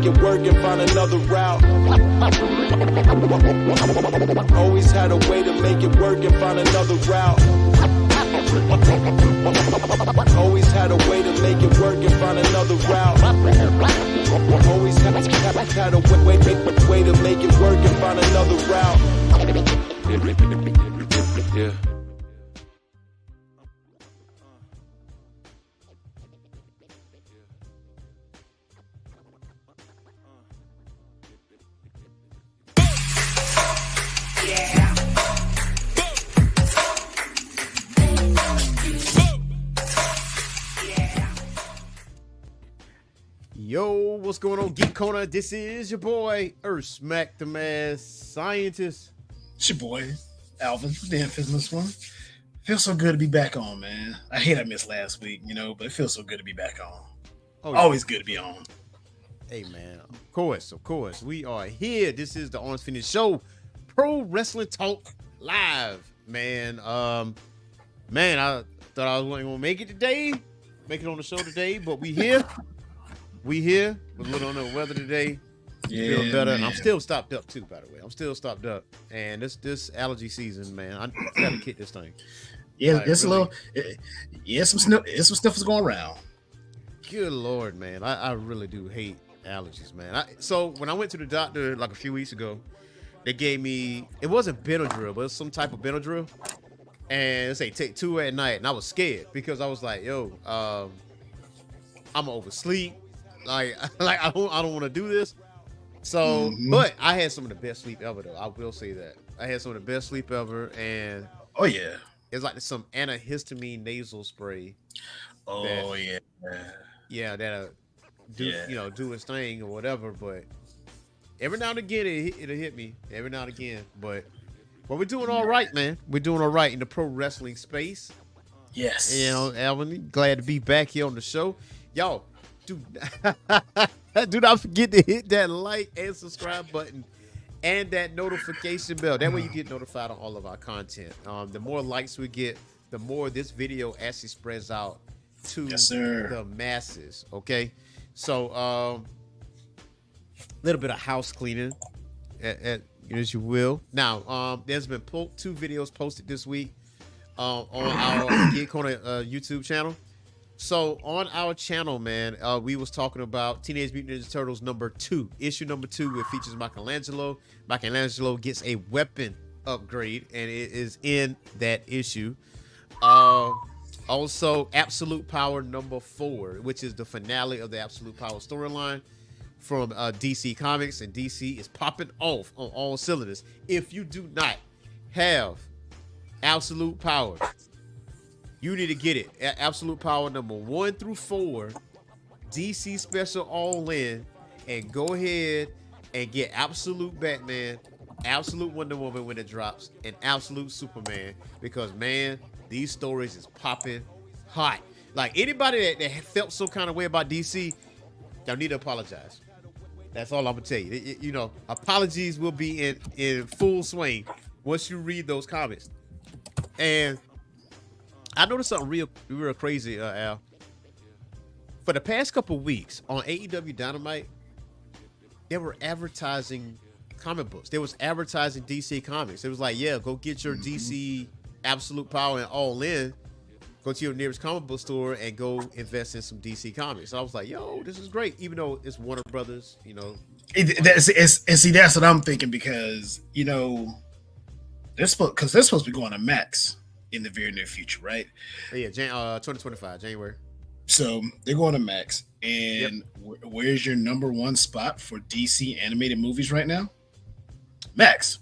make it work and find another route. Always had a way to make it work and find another route. Always had a way to make it work and find another route. Always had a way to make it work and find another route. Yeah. Yo, what's going on, Geek Corner? This is your boy, Earth Smack the Mad Scientist. It's your boy, Alvin, the Infamous One. Feels so good to be back on, man. I hate I missed last week, but it feels so good to be back on. Oh, yeah. Always good to be on. Hey, man, of course. We are here. This is the Orange Finish Show, Pro Wrestling Talk Live, man. I thought I wasn't going to make it on the show today, but we here. We're a little under the weather today. Yeah, feeling better, man. and I'm still stopped up too. By the way, I'm still stopped up, and this allergy season, man, I gotta kick this thing. Yeah, like, it's really. a little. Yeah, some stuff is going around. Good Lord, man, I really do hate allergies, man. So when I went to the doctor like a few weeks ago, they gave me, it wasn't Benadryl, but it was some type of Benadryl, and they say take 2 at night, and I was scared because I was like, yo, I'm gonna oversleep. Like I don't want to do this. So, but I had some of the best sleep ever, though. I will say that I had some of the best sleep ever, and oh yeah, it's like some antihistamine nasal spray. Oh that, that'll do do its thing or whatever. But every now and again it'll hit me every now and again. But we're doing all right, man. We're doing all right in the pro wrestling space. Yes, Alvin, glad to be back here on the show, y'all. Do not forget to hit that like and subscribe button and that notification bell. That way you get notified on all of our content. The more likes we get, the more this video actually spreads out to the masses. Okay, so a little bit of house cleaning, as you will. Now, there's been 2 videos posted this week on our Geek Corner YouTube channel. So on our channel, man, we was talking about Teenage Mutant Ninja Turtles issue number 2, which features Michelangelo. Michelangelo gets a weapon upgrade, and it is in that issue. Also, Absolute Power number 4, which is the finale of the Absolute Power storyline from DC Comics, and DC is popping off on all cylinders. If you do not have Absolute Power, you need to get it. Absolute Power number 1 through 4, DC Special All In, and go ahead and get Absolute Batman, Absolute Wonder Woman when it drops, and Absolute Superman, because man, these stories is popping hot. Like anybody that felt some kind of way about DC, y'all need to apologize. That's all I'm gonna tell you. Apologies will be in full swing once you read those comments. And I noticed something real crazy, Al. For the past couple weeks on AEW Dynamite, they were advertising comic books. They was advertising DC Comics. It was like, yeah, go get your DC Absolute Power and All In. Go to your nearest comic book store and go invest in some DC Comics. So I was like, yo, this is great. Even though it's Warner Brothers, And see, that's what I'm thinking, because they're supposed to be going to Max in the very near future, right? Yeah, 2025, January. So they're going to Max. And where's your number 1 spot for DC animated movies right now? Max.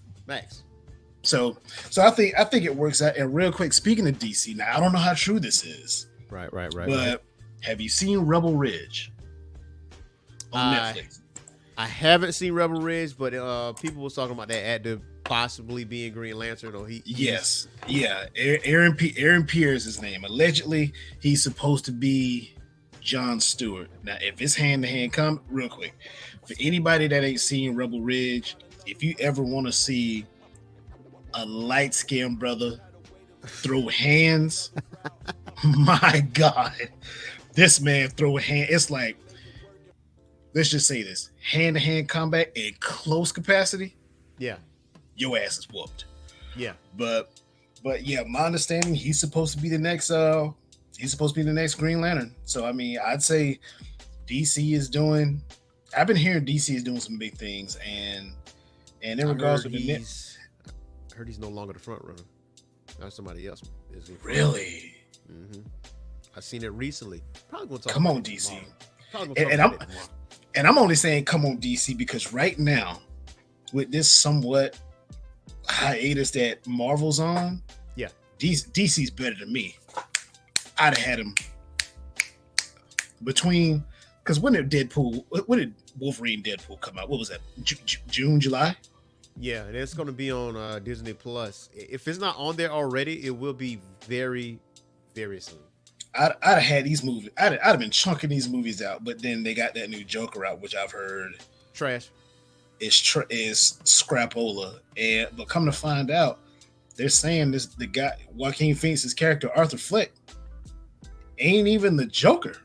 So I think it works out. And real quick, speaking of DC, now I don't know how true this is. Right. But have you seen Rebel Ridge on Netflix? I haven't seen Rebel Ridge, but people was talking about that actor possibly being Green Lantern, or Yes. Yeah. Aaron Pierce is his name. Allegedly, he's supposed to be John Stewart. Now, if it's hand-to-hand, come real quick. For anybody that ain't seen Rebel Ridge, if you ever want to see a light-skinned brother throw hands, my God, this man throw a hand. It's like let's just say this: hand-to-hand combat in close capacity, Yeah, your ass is whooped. yeah, But yeah, my understanding, he's supposed to be the next Green Lantern. So I mean, I'd say DC is doing. I've been hearing DC is doing some big things, and in regards to the net, I heard he's no longer the front runner. Now somebody else is in front. really. Mm-hmm. I seen it recently. Probably gonna talk. Come about on, it DC. tomorrow. Probably And, gonna and talk I'm about it tomorrow. and I'm only saying come on DC because right now, with this somewhat hiatus that Marvel's on, Yeah. DC's better than me. I'd have had him between because when did Wolverine Deadpool come out? What was that? June, July? Yeah, and it's gonna be on Disney Plus. If it's not on there already, it will be very, very soon. I'd have had these movies. I'd have been chunking these movies out, but then they got that new Joker out, which I've heard Trash. is scrapola. But come to find out, they're saying the guy Joaquin Phoenix's character Arthur Fleck ain't even the Joker.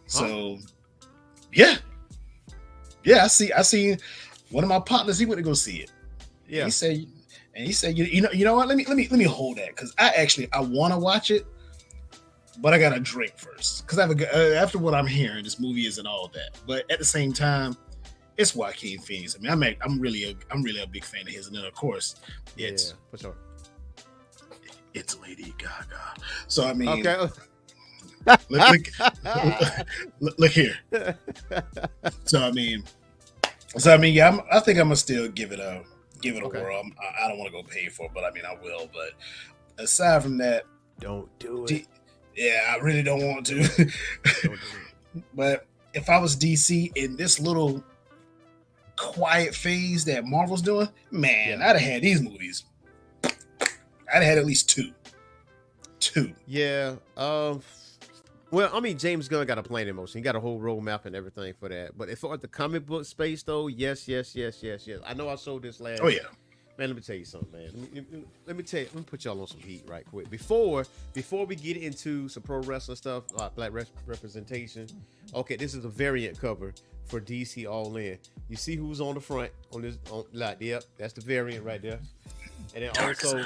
So, yeah. I see. One of my partners, he went to go see it. Yeah. He said, you know what? Let me hold that because I want to watch it, but I got to drink first because after what I'm hearing, this movie isn't all that. But at the same time, it's Joaquin Phoenix. I mean, I'm really a big fan of his, and then of course, it's for sure. it's Lady Gaga. So I mean, Okay. look here. So I mean, yeah, I think I'm gonna still give it a Okay. whirl. I don't want to go pay for it, but I mean, I will. But aside from that, Don't do it. yeah, I really don't want to. Don't do it. But if I was DC in this little quiet phase that Marvel's doing, man, Yeah. I'd have had these movies. I'd have had at least two. Yeah. Well, I mean, James Gunn got a plan in motion. He got a whole roadmap and everything for that. But if for the comic book space, though, yes. I know I showed this last. Oh yeah. Man, let me tell you something, man. Let me put y'all on some heat right quick. Before we get into some pro wrestling stuff, like black representation. Okay, this is a variant cover for DC All In. You see who's on the front on this? Yep, that's the variant right there. And then also,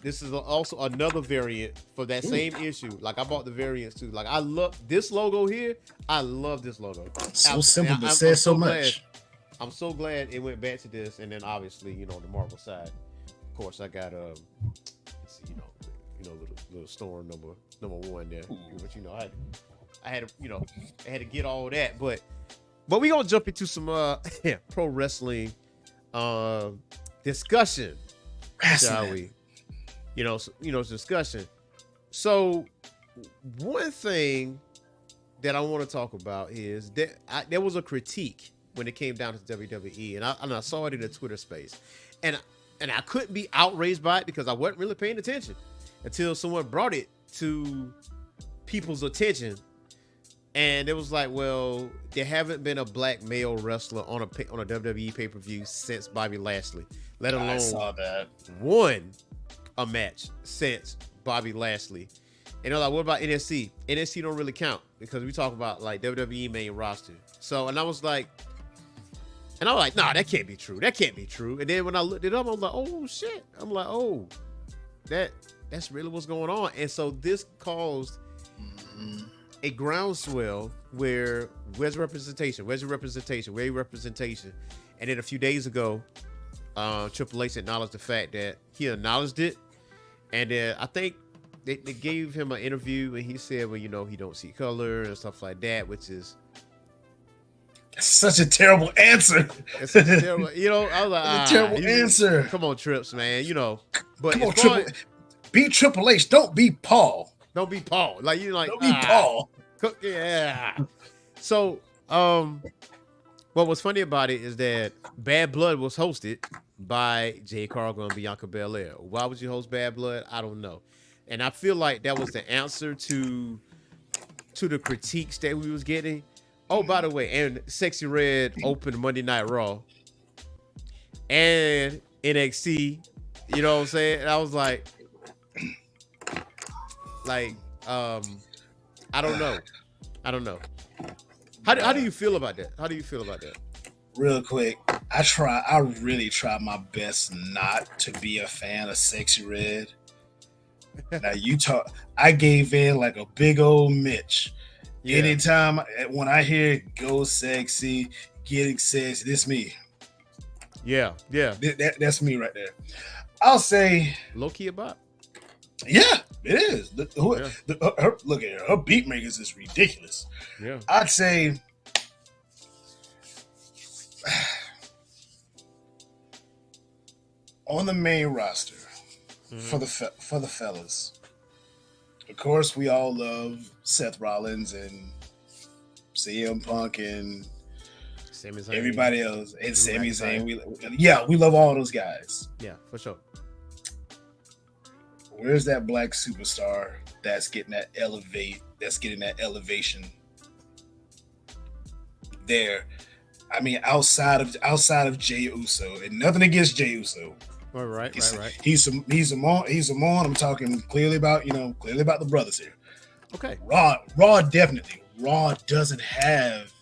this is also another variant for that same issue. Like I bought the variants too. Like I love this logo here. I love this logo. So simple, but says so much. I'm so glad it went back to this, and then obviously, the Marvel side. Of course, I got let's see, little Storm number one there. But I had to get all that, but we gonna jump into some pro wrestling discussion, shall we? Discussion. So one thing that I want to talk about is that there was a critique when it came down to WWE, and I saw it in the Twitter space, and I couldn't be outraged by it because I wasn't really paying attention until someone brought it to people's attention, and it was like, well, there haven't been a black male wrestler on a WWE pay-per-view since Bobby Lashley, let alone I saw that. won a match since Bobby Lashley. And they're like, what about NXT? NXT don't really count because we talk about like WWE main roster. So, and I was like, nah, that can't be true. That can't be true. And then when I looked it up, I was like, oh shit. I'm like, oh, that's really what's going on. And so this caused a groundswell where where's representation? And then a few days ago, Triple H acknowledged the fact that he acknowledged it. And then I think they gave him an interview and he said, well, he don't see color and stuff like that, which is such a terrible answer. it's a terrible, I was like, a terrible answer. Come on, Trips, man, But come on, be Triple H. Don't be Paul. Don't be Paul. Like don't be Paul. Yeah. So, what was funny about it is that Bad Blood was hosted by Jade Cargill and Bianca Belair. Why would you host Bad Blood? I don't know. And I feel like that was the answer to the critiques that we was getting. Oh, by the way, and Sexy Red opened Monday Night Raw and NXT. You know what I'm saying? And I was like, I don't know. How do you feel about that? How do you feel about that? Real quick, I really try my best not to be a fan of Sexy Red. Now I gave in like a big old Mitch. Yeah. Anytime when I hear "Go Sexy," getting sexy, this me. Yeah. That's me right there. I'll say, Low key about. yeah, it is. Yeah. Look at her. Her beat makers is ridiculous. Yeah. I'd say on the main roster for the fellas. Of course, we all love Seth Rollins and CM Punk and Sami Zayn. everybody else and Drew Sami McIntyre. Zayn. We love all those guys. Yeah, for sure. Where's that black superstar that's getting that elevation there? I mean, outside of Jey Uso, and nothing against Jey Uso. Right. He's Samoan. I'm talking clearly about the brothers here. Okay. Raw definitely. Raw doesn't have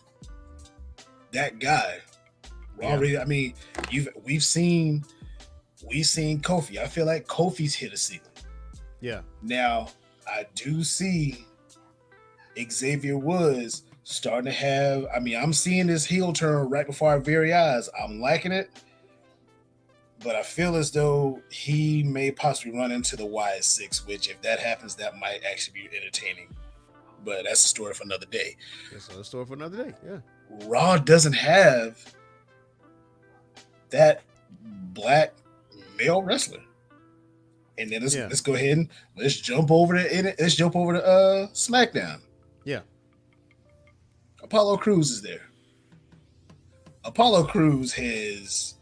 that guy. Raw, Yeah. really, I mean, we've seen Kofi. I feel like Kofi's hit a ceiling. Yeah. Now, I do see Xavier Woods starting to have. I mean, I'm seeing this heel turn right before our very eyes. I'm liking it, but I feel as though he may possibly run into the YS6, which, if that happens, that might actually be entertaining. But that's a story for another day. That's a story for another day. Yeah. Raw doesn't have that black male wrestler. And then let's go ahead and let's jump over to SmackDown. Yeah. Apollo Crews is there. Apollo Crews has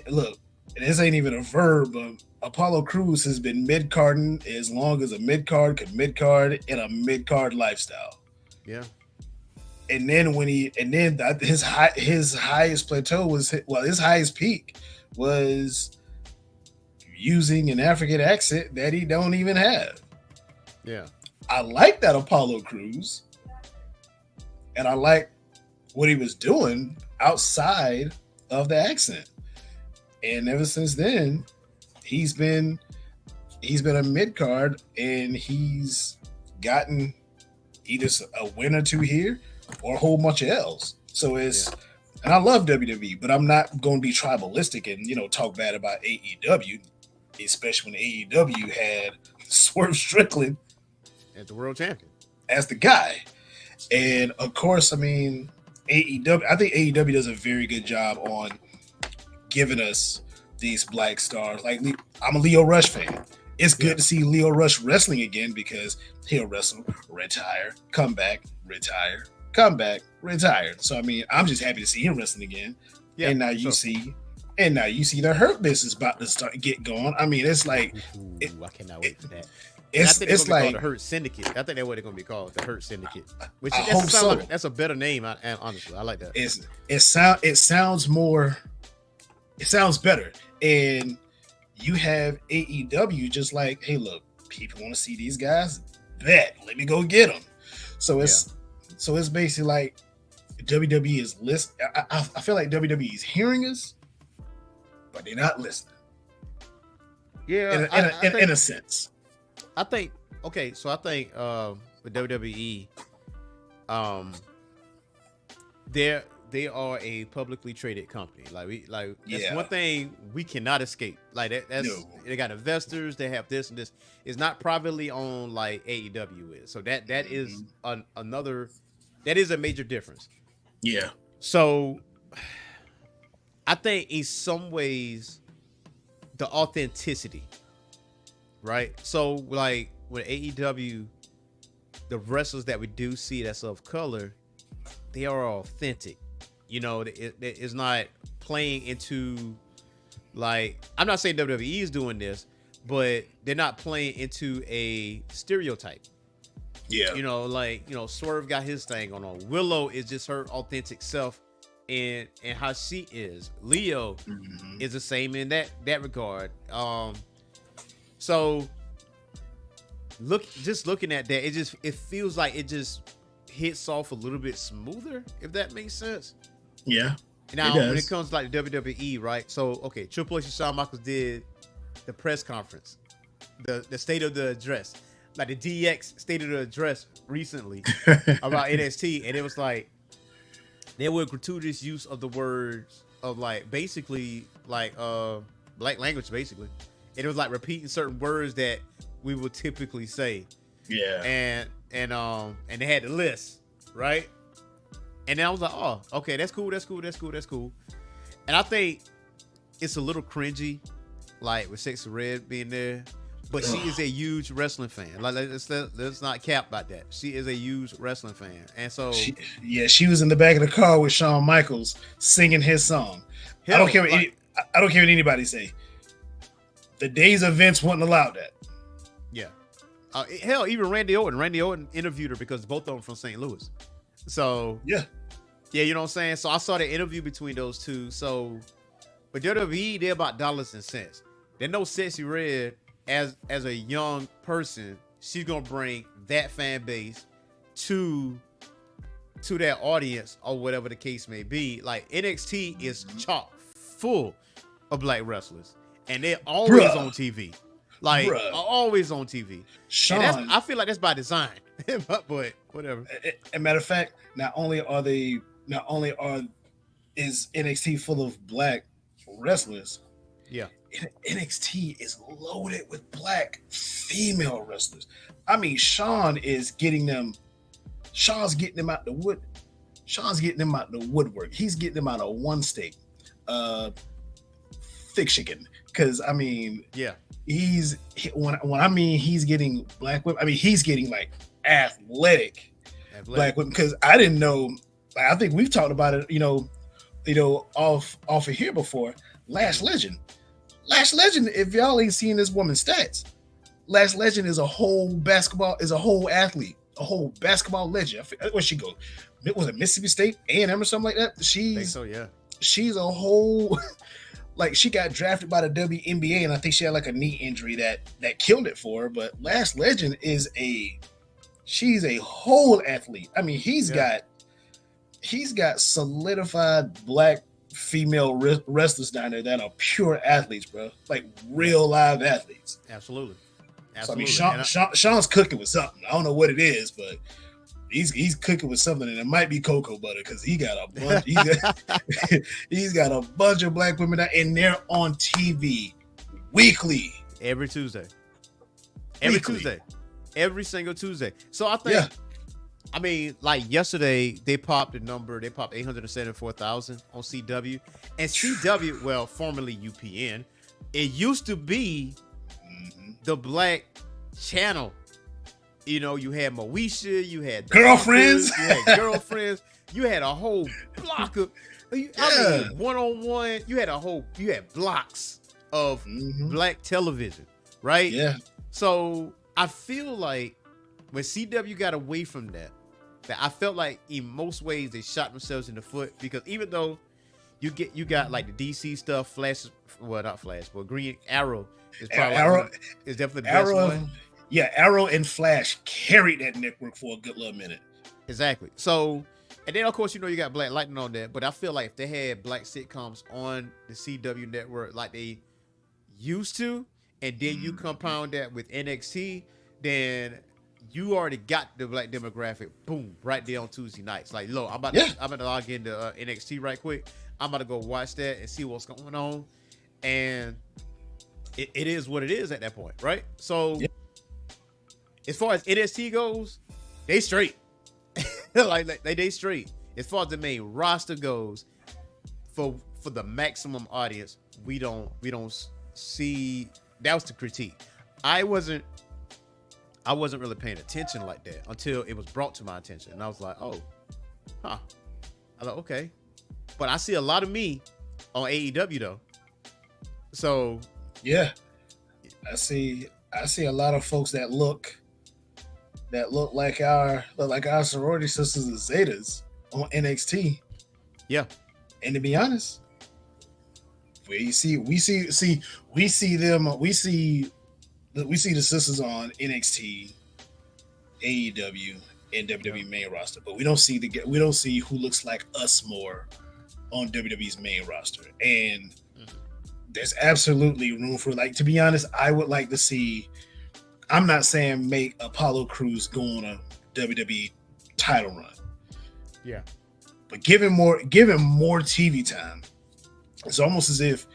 look, and this ain't even a verb, but Apollo Crews has been mid-carding as long as a mid-card could mid-card in a mid-card lifestyle. Yeah. And then his highest plateau was his highest peak was using an African accent that he don't even have. Yeah. I like that Apollo Crews, and I like what he was doing outside of the accent. And ever since then, he's been a mid card, and he's gotten either a win or two here or a whole bunch of L's. So and I love WWE, but I'm not going to be tribalistic and talk bad about AEW, especially when AEW had Swerve Strickland As the world champion. as the guy. And of course, I mean, AEW, I think AEW does a very good job on giving us these black stars. Like, I'm a Leo Rush fan. It's good to see Leo Rush wrestling again because he'll wrestle, retire, come back, retire, come back, retire. So, I mean, I'm just happy to see him wrestling again. Yeah, and now you see the Hurt Business about to get going. I mean, it's like, I cannot wait for that. It's like the Hurt Syndicate. I think that's what they're going to be called, the Hurt Syndicate. Which I hope so. That's a better name. Honestly, I like that. It sounds better. And you have AEW just like, hey, look, people want to see these guys. Bet, let me go get them. So it's basically like WWE is listening. I feel like WWE is hearing us, but they're not listening. Yeah, in a sense. I think okay, so I think with WWE, they are a publicly traded company. That's one thing we cannot escape. Like they got investors, they have this and this. It's not privately owned like AEW is. So that is another, that is a major difference. Yeah. So I think in some ways the authenticity, right? So like with AEW, the wrestlers that we do see that's of color, they are authentic. It's not playing into, like, I'm not saying WWE is doing this, but they're not playing into a stereotype. Yeah. Swerve got his thing on. Willow is just her authentic self and how she is. Leo is the same in that regard. So looking at that, it feels like it just hits off a little bit smoother, if that makes sense. Yeah. Now, It does. when it comes to like the WWE, right? So, okay, Triple H and Shawn Michaels did the press conference, the state of the address, like the DX state of the address recently about NXT, and it was like there were gratuitous use of the words of like basically like black language, basically, and it was like repeating certain words that we would typically say, Yeah. and they had the list, right? And then I was like, oh, okay, that's cool. And I think it's a little cringy, like with Sexy Red being there. But she is a huge wrestling fan. Like, let's not cap about that. She is a huge wrestling fan. And so... She was in the back of the car with Shawn Michaels singing his song. I don't care what anybody say. The days of Vince wouldn't allow that. Yeah. Hell, even Randy Orton. Randy Orton interviewed her because both of them from St. Louis. So... Yeah, you know what I'm saying? So I saw the interview between those two. So, but WWE, they're about dollars and cents. They know Sexy Red as a young person, she's gonna bring that fan base to that audience or whatever the case may be. Like NXT is chock full of black wrestlers, and they're always on TV. Like always on TV. Sean, I feel like that's by design. but whatever. As a matter of fact, not only is NXT full of black wrestlers, yeah, NXT is loaded with black female wrestlers. I mean, Sean's getting them out the wood. Sean's getting them out the woodwork. He's getting them out of one state, thick chicken. Because I mean, yeah, when I mean he's getting black women. I mean he's getting like athletic black women. Because I didn't know. Like, I think we've talked about it. You know, off of here before. Lash Legend. If y'all ain't seen this woman's stats, Lash Legend is a whole athlete, a whole basketball legend. Where she go? Was it Mississippi State, A&M or something like that? I think so, yeah. She's a whole. Like she got drafted by the WNBA, and I think she had like a knee injury that killed it for her. But Lash Legend she's a whole athlete. I mean, he's got solidified black female wrestlers down there that are pure athletes, bro. Like real live athletes. Absolutely. So, I mean, Sean's cooking with something. I don't know what it is, but he's cooking with something, and it might be cocoa butter because he got a bunch. He's got a bunch of black women out, and they're on TV weekly, every Tuesday, every single Tuesday. So I think, I mean, like yesterday they popped 874,000 on CW, and CW, well, formerly UPN, it used to be the black channel. You know, you had Moesha, you had girlfriends, you had a whole block of, one-on-one. You had blocks of black television, right? Yeah. So I feel like when CW got away from that I felt like in most ways they shot themselves in the foot, because even though you got like the DC stuff, Flash, well, not Flash, but Green Arrow is probably is definitely the best one. Yeah, Arrow and Flash carried that network for a good little minute. Exactly. So, and then of course, you got Black Lightning on there, but I feel like if they had black sitcoms on the CW network like they used to, and then you compound that with NXT, then you already got the black demographic, boom, right there on Tuesday nights. Like, look, I'm about to log into NXT right quick. I'm about to go watch that and see what's going on, and it is what it is at that point, right? So. As far as NXT goes, they straight. like they straight. As far as the main roster goes, for the maximum audience, we don't see. That was the critique. I wasn't really paying attention like that until it was brought to my attention, and I was like, oh, huh. I was like, okay, but I see a lot of me on AEW though. So yeah, I see a lot of folks that look like our sorority sisters and Zetas on NXT. Yeah. And to be honest, we see the sisters on NXT, AEW, in WWE main roster, but we don't see who looks like us more on WWE's main roster. And there's absolutely room for, like, to be honest, I would like to see, I'm not saying make Apollo Crews go on a WWE title run. Yeah. But give him more TV time. It's almost as if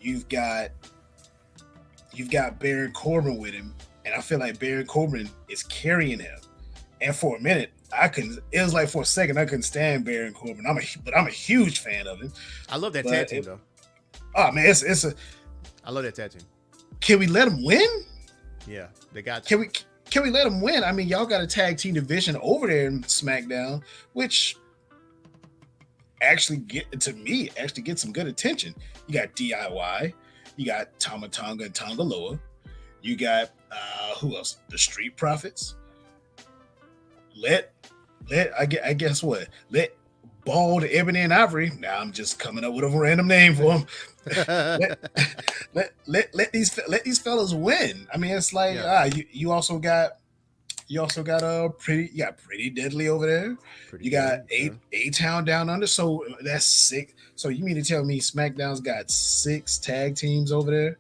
you've got Baron Corbin with him, and I feel like Baron Corbin is carrying him. And for a minute, it was like for a second I couldn't stand Baron Corbin. But I'm a huge fan of him. I love that tag team though. Oh man, I love that tag team. Can we let him win? Yeah, they got. Can we let him win? I mean, y'all got a tag team division over there in SmackDown, which actually gets some good attention. You got DIY, you got Tama Tonga and Tonga Loa, you got who else? The Street Profits. Let Bald Ebony and Ivory. Now I'm just coming up with a random name for them. let these fellas win. I mean, it's like you also got Pretty Deadly over there. You got A-Town down under. So that's 6. So you mean to tell me SmackDown's got 6 tag teams over there?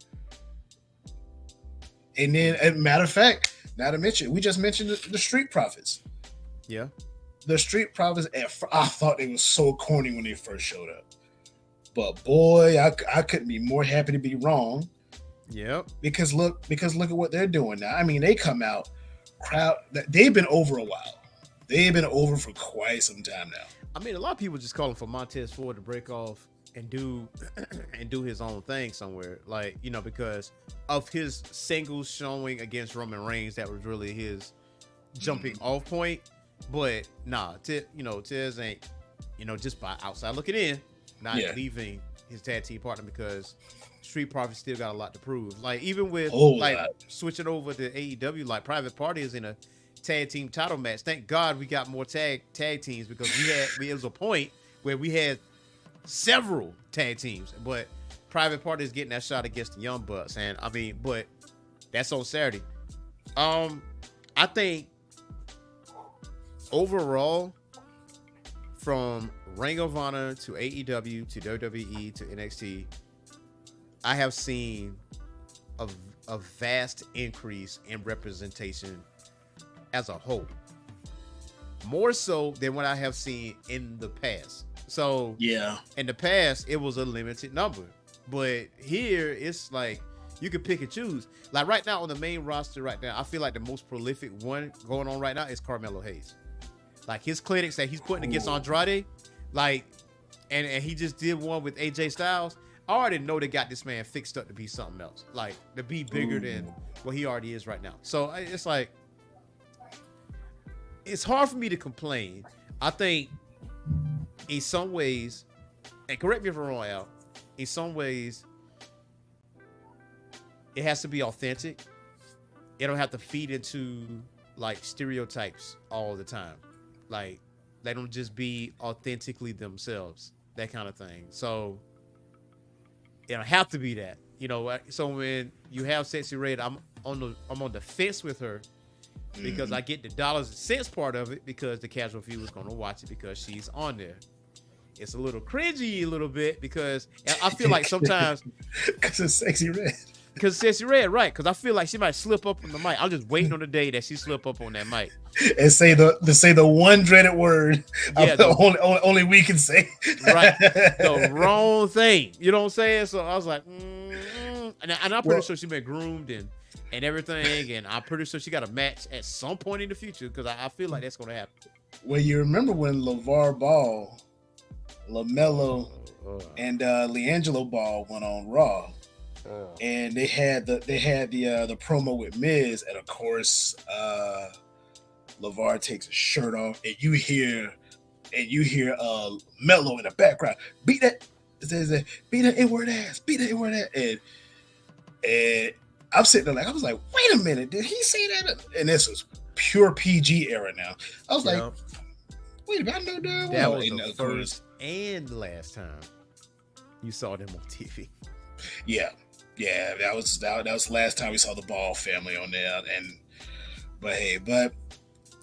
And then, as a matter of fact, now to mention, we just mentioned the Street Profits. Yeah. The Street Profits, I thought they were so corny when they first showed up. But boy, I couldn't be more happy to be wrong. Yep. Because look at what they're doing now. I mean, they come out, they've been over a while. They've been over for quite some time now. I mean, a lot of people just calling for Montez Ford to break off and do his own thing somewhere, like, you know, because of his singles showing against Roman Reigns. That was really his jumping off point. But nah, Tez ain't, just by outside looking in, not leaving his tag team partner, because Street Profits still got a lot to prove. Like, even with switching over to AEW, like Private Party is in a tag team title match. Thank God we got more tag teams, because it was a point where we had several tag teams, but Private Party is getting that shot against the Young Bucks, and I mean, but that's on Saturday. I think overall, from Ring of Honor to AEW to WWE to NXT, I have seen a vast increase in representation as a whole, more so than what I have seen in the past. So yeah, in the past it was a limited number, but here it's like you can pick and choose. Like right now on the main roster, right now, I feel like the most prolific one going on right now is Carmelo Hayes. Like his clinics that he's putting against Andrade, like, and he just did one with AJ Styles. I already know they got this man fixed up to be something else, like to be bigger than what he already is right now. So it's like, it's hard for me to complain. I think in some ways, and correct me if I'm wrong, Al, in some ways, it has to be authentic. It don't have to feed into like stereotypes all the time. Like, they don't just be authentically themselves, that kind of thing. So it don't have to be that, So when you have Sexy Red, I'm on the fence with her, because I get the dollars and cents part of it, because the casual viewer is going to watch it because she's on there. It's a little cringy, a little bit, because I feel like sometimes because it's Sexy Red. Because Sexy Red, right? Because I feel like she might slip up on the mic. I'm just waiting on the day that she slip up on that mic and say the one dreaded word. Yeah, only we can say. Right, the wrong thing. You know what I'm saying? So I was like, and I'm pretty sure she been groomed and everything, and I'm pretty sure she got a match at some point in the future, because I feel like that's gonna happen. Well, you remember when LeVar Ball, LaMelo, and LiAngelo Ball went on Raw. And they had the promo with Miz, and of course LeVar takes his shirt off, and you hear Melo in the background, beat that N-word ass, and I'm sitting there like, I was like, wait a minute, did he say that? And this was pure PG era now. I was like, wait a minute, I know damn well. That was the first and last time you saw them on TV. Yeah, that was the last time we saw the Ball family on there. But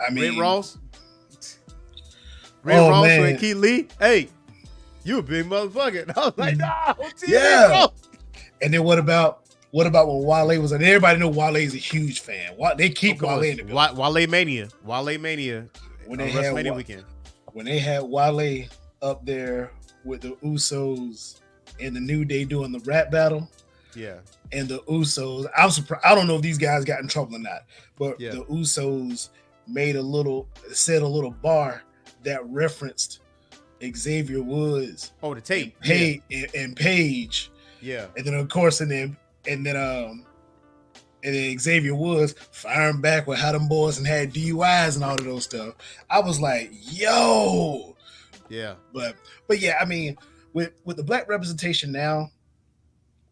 I mean, Red Ross. Ray Oh, Ross man. and Keith Lee. Hey, you a big motherfucker. And I was like, no, TV, Yeah. bro. And then what about when Wale was? And everybody know Wale's a huge fan. They keep Of Wale course. in the building. Wale Mania. Wale Mania. When on they had WrestleMania Wa- weekend. When they had Wale up there with the Usos and the New Day doing the rap battle, Yeah. and the Usos, I'm surprised. I don't know if these guys got in trouble or not, but Yeah. the Usos said a little bar that referenced Xavier Woods Oh, the tape. and Paige. Yeah. And then of course, and then Xavier Woods firing back with how them boys and had DUIs and all of those stuff. I was like, yo. Yeah. But yeah, I mean, with the black representation now,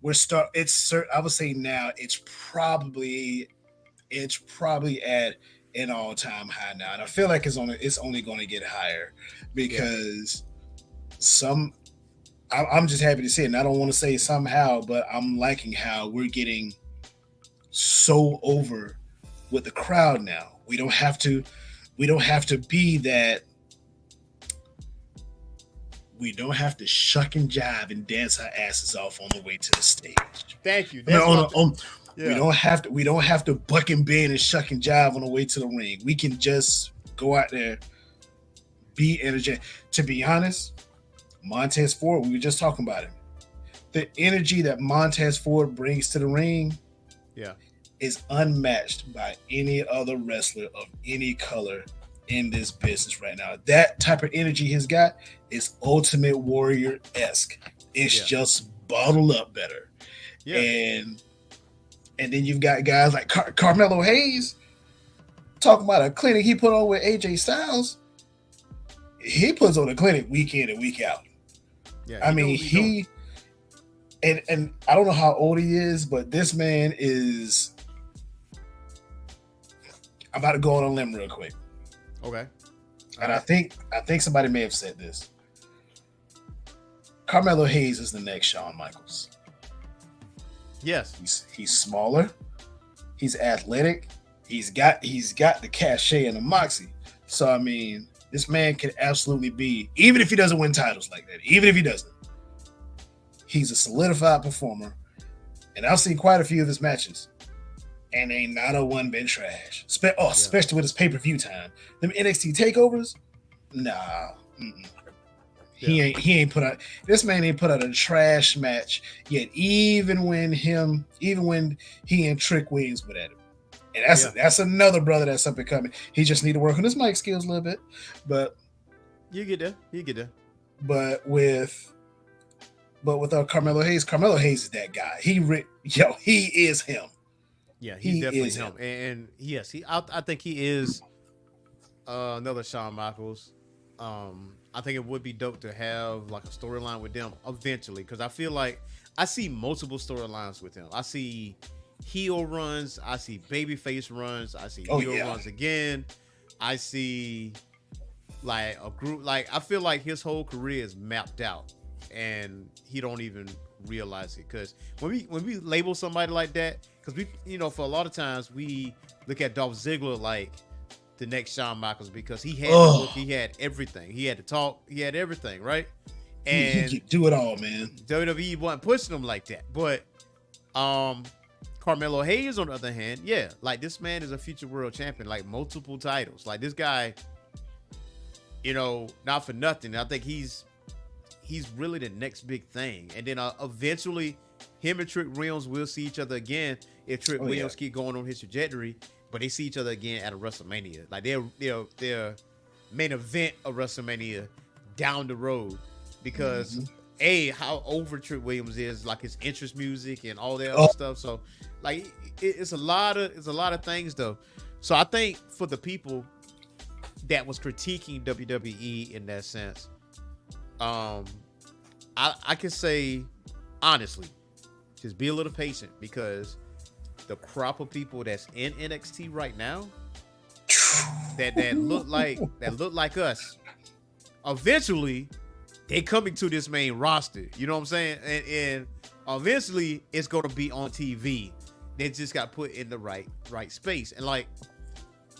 I would say now it's probably at an all-time high now. And I feel like it's only going to get higher because I'm just happy to see it. And I don't want to say somehow, but I'm liking how we're getting so over with the crowd now. We don't have to be that. We don't have to shuck and jive and dance our asses off on the way to the stage. Thank you. We Yeah. we don't have to buck and bend and shuck and jive on the way to the ring. We can just go out there, be energetic. To be honest, Montez Ford, we were just talking about him. The energy that Montez Ford brings to the ring, Yeah. is unmatched by any other wrestler of any color in this business right now. That type of energy he's got is Ultimate Warrior-esque. It's Yeah. just bottled up better. Yeah. And then you've got guys like Carmelo Hayes talking about a clinic he put on with AJ Styles. He puts on a clinic week in and week out. Yeah. I mean, and I don't know how old he is, but this man is. I'm about to go on a limb real quick, Okay. and I think somebody may have said this. Carmelo Hayes is the next Shawn Michaels. Yes. He's smaller, he's athletic, he's got the cachet and the moxie. So I mean, this man could absolutely be, even if he doesn't win titles like that, even if he doesn't, he's a solidified performer. And I've seen quite a few of his matches, and ain't not a one been trash. Especially with his pay-per-view time. Them NXT takeovers, nah. Mm-mm. He ain't put out. This man ain't put out a trash match yet. Even when he and Trick Williams went at him, and that's another brother that's up and coming. He just need to work on his mic skills a little bit, but You get there. But with Carmelo Hayes is that guy. He is him. Yeah, he's definitely is him. And yes, I think he is another Shawn Michaels. I think it would be dope to have like a storyline with them eventually, because I feel like I see multiple storylines with him. I see heel runs, I see babyface runs, I see heel runs again. I see like a group, like I feel like his whole career is mapped out and he don't even realize it. Because when we label somebody like that, because we, for a lot of times we look at Dolph Ziggler like the next Shawn Michaels, because he had the look, he had everything, he had to talk, he had everything, right? And he do it all, man. WWE wasn't pushing him like that. But Carmelo Hayes, on the other hand, yeah, like this man is a future world champion, like multiple titles. Like this guy, not for nothing, I think he's really the next big thing. And then eventually him and Trick Williams will see each other again if Trick Williams keep going on his trajectory. But they see each other again at a WrestleMania. Like they're main event of WrestleMania down the road, because how over Trick Williams is, like his interest music and all that other stuff. So like it's a lot of things though. So I think for the people that was critiquing WWE in that sense, I can say honestly, just be a little patient, because the crop of people that's in NXT right now that look like us, eventually they coming to this main roster. You know what I'm saying? And eventually it's gonna be on TV. They just got put in the right space. And like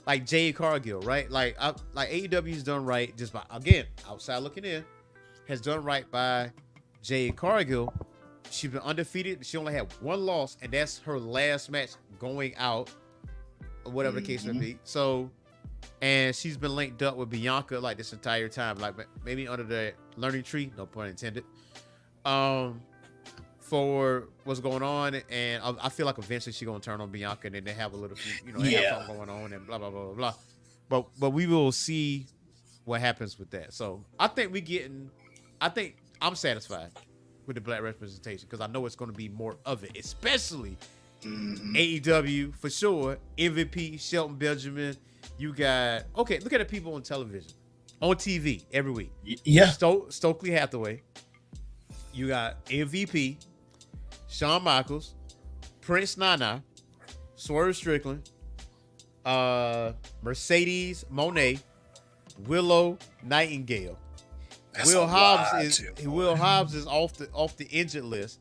like Jade Cargill, right? Like AEW's done right just by, again, outside looking in, has done right by Jade Cargill. She's been undefeated. She only had one loss, and that's her last match going out, or whatever the case may be. So, and she's been linked up with Bianca like this entire time, like maybe under the learning tree, no pun intended, for what's going on. And I feel like eventually she's gonna turn on Bianca, and then they have a little, they have something going on, and blah blah blah blah blah. But we will see what happens with that. So I think I'm satisfied with the black representation because I know it's going to be more of it, especially AEW for sure. MVP Shelton Benjamin. You got look at the people on television, on TV every week. Yeah, Stokely Hathaway. You got MVP Shawn Michaels, Prince Nana, Swerve Strickland, Mercedes Moné, Willow Nightingale. that's Will a Hobbs lot, is too. Will Hobbs is off the injured list,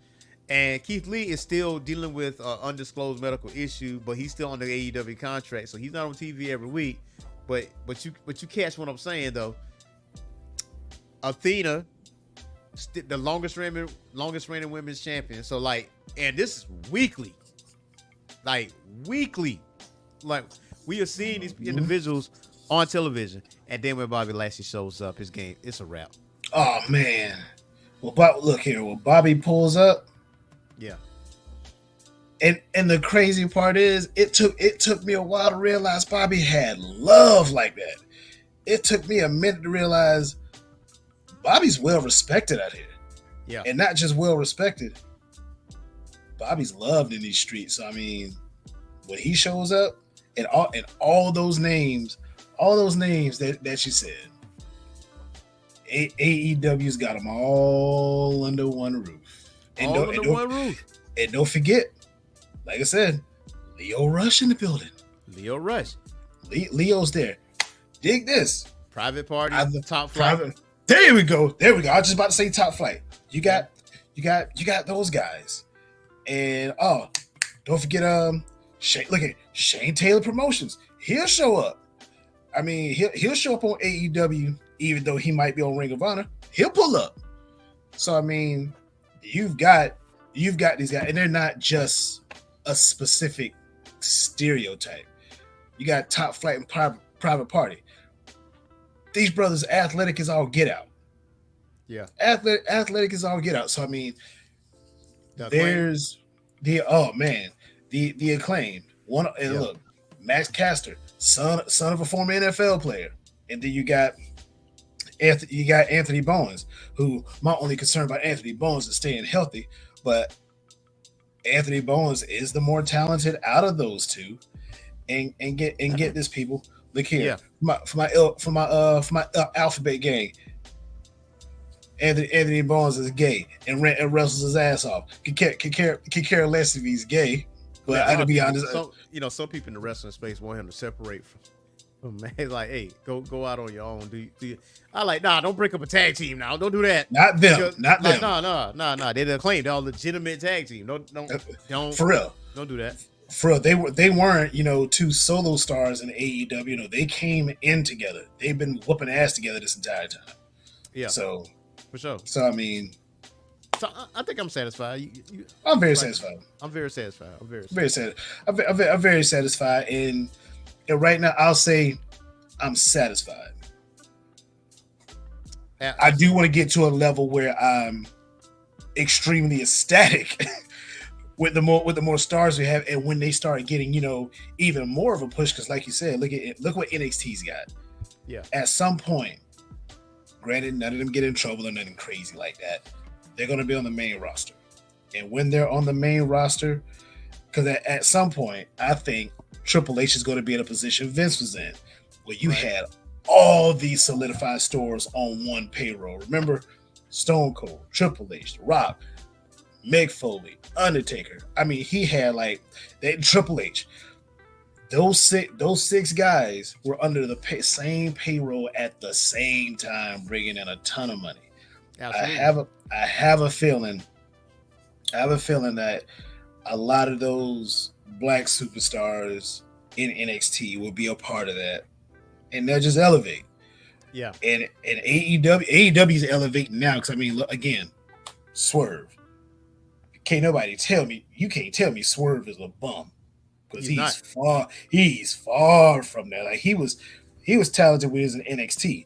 and Keith Lee is still dealing with an undisclosed medical issue, but he's still on the AEW contract, so he's not on TV every week. But you catch what I'm saying though. Athena, the longest reigning women's champion. So like, and this is weekly, like we are seeing these individuals on television, and then when Bobby Lashley shows up, his game, it's a wrap. Oh man. Well, look here. When Bobby pulls up, Yeah. and the crazy part is, it took me a while to realize Bobby had love like that. It took me a minute to realize Bobby's well respected out here. Yeah. And not just well respected, Bobby's loved in these streets. So I mean, when he shows up, and all those names that you said, AEW's got them all under one roof. And one roof. And don't forget, like I said, Leo Rush in the building. Leo Rush. Leo's there. Dig this. Private party. Top Private. flight. There we go. I was just about to say top flight. You got those guys. And don't forget look at Shane Taylor Promotions. He'll show up. I mean, he'll show up on AEW, even though he might be on Ring of Honor. He'll pull up. So I mean, you've got these guys, and they're not just a specific stereotype. You got Top Flight and Private Party. These brothers athletic as all get out. Yeah. Athletic as all get out. So I mean, there's the Acclaimed one. And Yeah. look, Max Caster, son of a former NFL player, and then you got Anthony Bowens, who my only concern about Anthony Bowens is staying healthy, but Anthony Bowens is the more talented out of those two, and get this, people. Look here, for my alphabet gang. Anthony Bowens is gay and wrestles his ass off. Can care less if he's gay, but to be honest, some people in the wrestling space want him to separate from man. Like, hey, go out on your own. Do you? I like, don't break up a tag team now. Don't do that. Not them. Because, not them. No. They're the Acclaimed. They're a legitimate tag team. Don't for real. Don't do that. For real, they weren't two solo stars in AEW. They came in together. They've been whooping ass together this entire time. Yeah. So for sure. So I mean, I think I'm satisfied. I'm very satisfied. I'm very satisfied. I'm very satisfied. And right now, I'll say I'm satisfied. I do want to get to a level where I'm extremely ecstatic with the more stars we have, and when they start getting even more of a push, because like you said, look what NXT's got. Yeah. At some point, granted, none of them get in trouble or nothing crazy like that, they're going to be on the main roster. And when they're on the main roster, because at some point, I think Triple H is going to be in a position Vince was in, where you had all these solidified stores on one payroll. Remember, Stone Cold, Triple H, The Rock, Mick Foley, Undertaker. I mean, he had Triple H. Those six guys were under the same payroll at the same time, bringing in a ton of money. Absolutely. I have a feeling that a lot of those black superstars in NXT will be a part of that, and they'll just elevate. Yeah. And AEW is elevating now because I mean, look, again, Swerve. You can't tell me Swerve is a bum because he's far from that. Like he was talented when he was in NXT.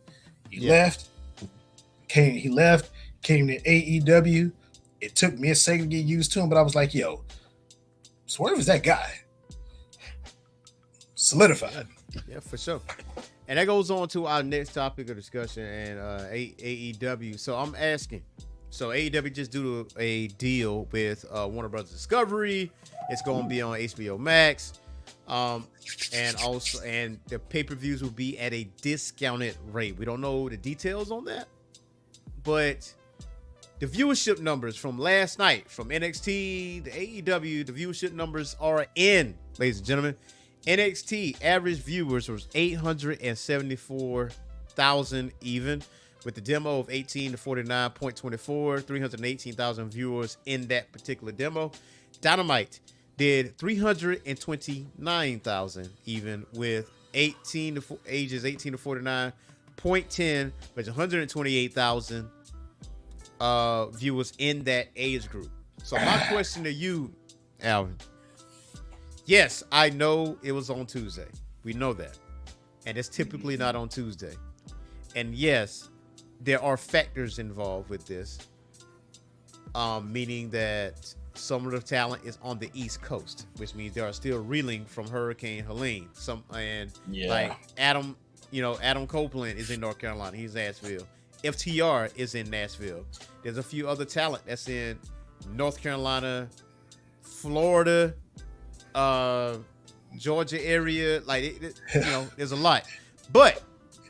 He left, came to AEW. It took me a second to get used to him, but I was like, yo, Swerve is that guy. Solidified. Yeah, for sure. And that goes on to our next topic of discussion and AEW. So I'm asking, so AEW just do a deal with Warner Brothers Discovery. It's going to be on HBO Max. And the pay-per-views will be at a discounted rate. We don't know the details on that, but the viewership numbers from last night from NXT to AEW, the viewership numbers are in, ladies and gentlemen. NXT average viewers was 874,000 even, with the demo of 18 to 49.24, 318,000 viewers in that particular demo. Dynamite did 329,000 even, with ages 18 to 49.10, with 128,000 viewers in that age group. So my question to you, Alvin. Yes, I know it was on Tuesday. We know that. And it's typically not on Tuesday. And yes, there are factors involved with this. Meaning that some of the talent is on the East Coast, which means they are still reeling from Hurricane Helene. Like Adam Copeland is in North Carolina. He's in Nashville. FTR is in Nashville. There's a few other talent that's in North Carolina, Florida, Georgia area. Like, there's a lot. But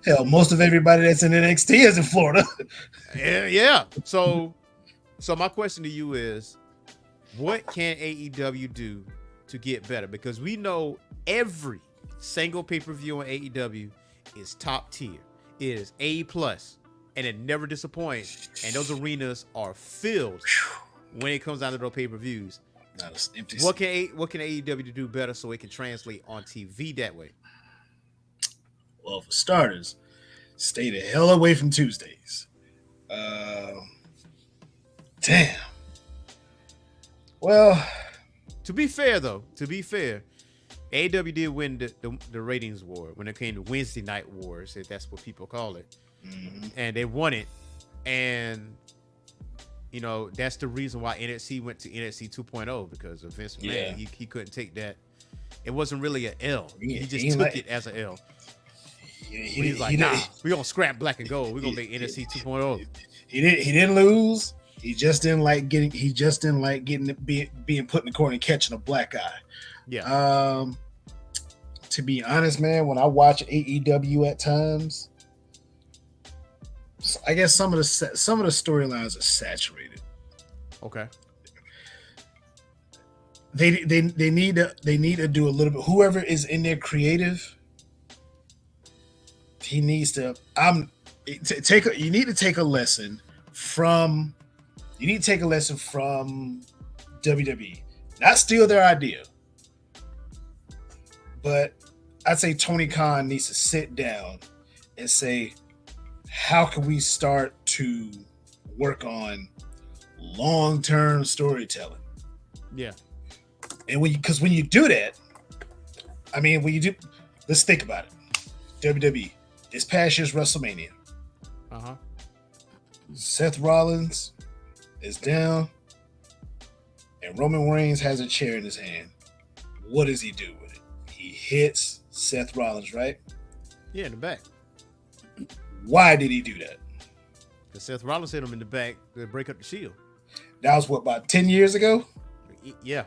hell, most of everybody that's in NXT is in Florida. yeah. So my question to you is, what can AEW do to get better? Because we know every single pay-per-view on AEW is top tier. It is A+, and it never disappoints. And those arenas are filled when it comes down to those pay-per-views. What can AEW do better so it can translate on TV that way? Well, for starters, stay the hell away from Tuesdays. Damn. Well, to be fair, AEW did win the ratings war when it came to Wednesday Night Wars, if that's what people call it. Mm-hmm. And they won it. And, that's the reason why NXT went to NXT 2.0, because of Vince McMahon. He couldn't take that. It wasn't really an L. He just took it as an L. He's like, nah, we're going to scrap black and gold. We're going to make NXT 2.0. He didn't lose. He just didn't like being put in the corner and catching a black eye. Yeah. To be honest, man, when I watch AEW at times, I guess some of the storylines are saturated. Okay. They need to do a little bit. Whoever is in there creative, he needs to. You need to take a lesson from. You need to take a lesson from WWE. Not steal their idea, but I'd say Tony Khan needs to sit down and say, how can we start to work on long-term storytelling? Yeah. And when you do that, let's think about it. WWE, this past year's WrestleMania. Uh-huh. Seth Rollins is down, and Roman Reigns has a chair in his hand. What does he do with it? He hits Seth Rollins, right? Yeah, in the back. Why did he do that? Because Seth Rollins hit him in the back to break up the Shield. That was about 10 years ago? Yeah.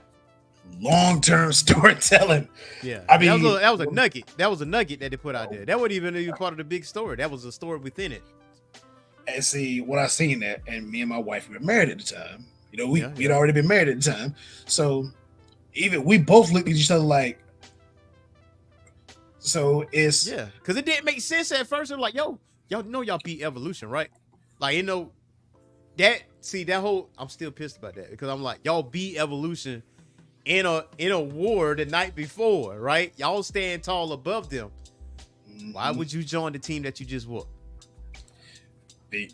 Long-term storytelling. Yeah. That was a nugget. That was a nugget that they put out there. That wasn't even part of the big story. That was a story within it. And see, when I seen that, and me and my wife were married at the time. We'd already been married at the time. So even we both looked at each other like, so it's... Yeah, because it didn't make sense at first. It was like, yo, y'all know y'all beat Evolution, right? Like, that whole... I'm still pissed about that because I'm like, y'all beat Evolution in a war the night before, right? Y'all stand tall above them. Why would you join the team that you just whooped? You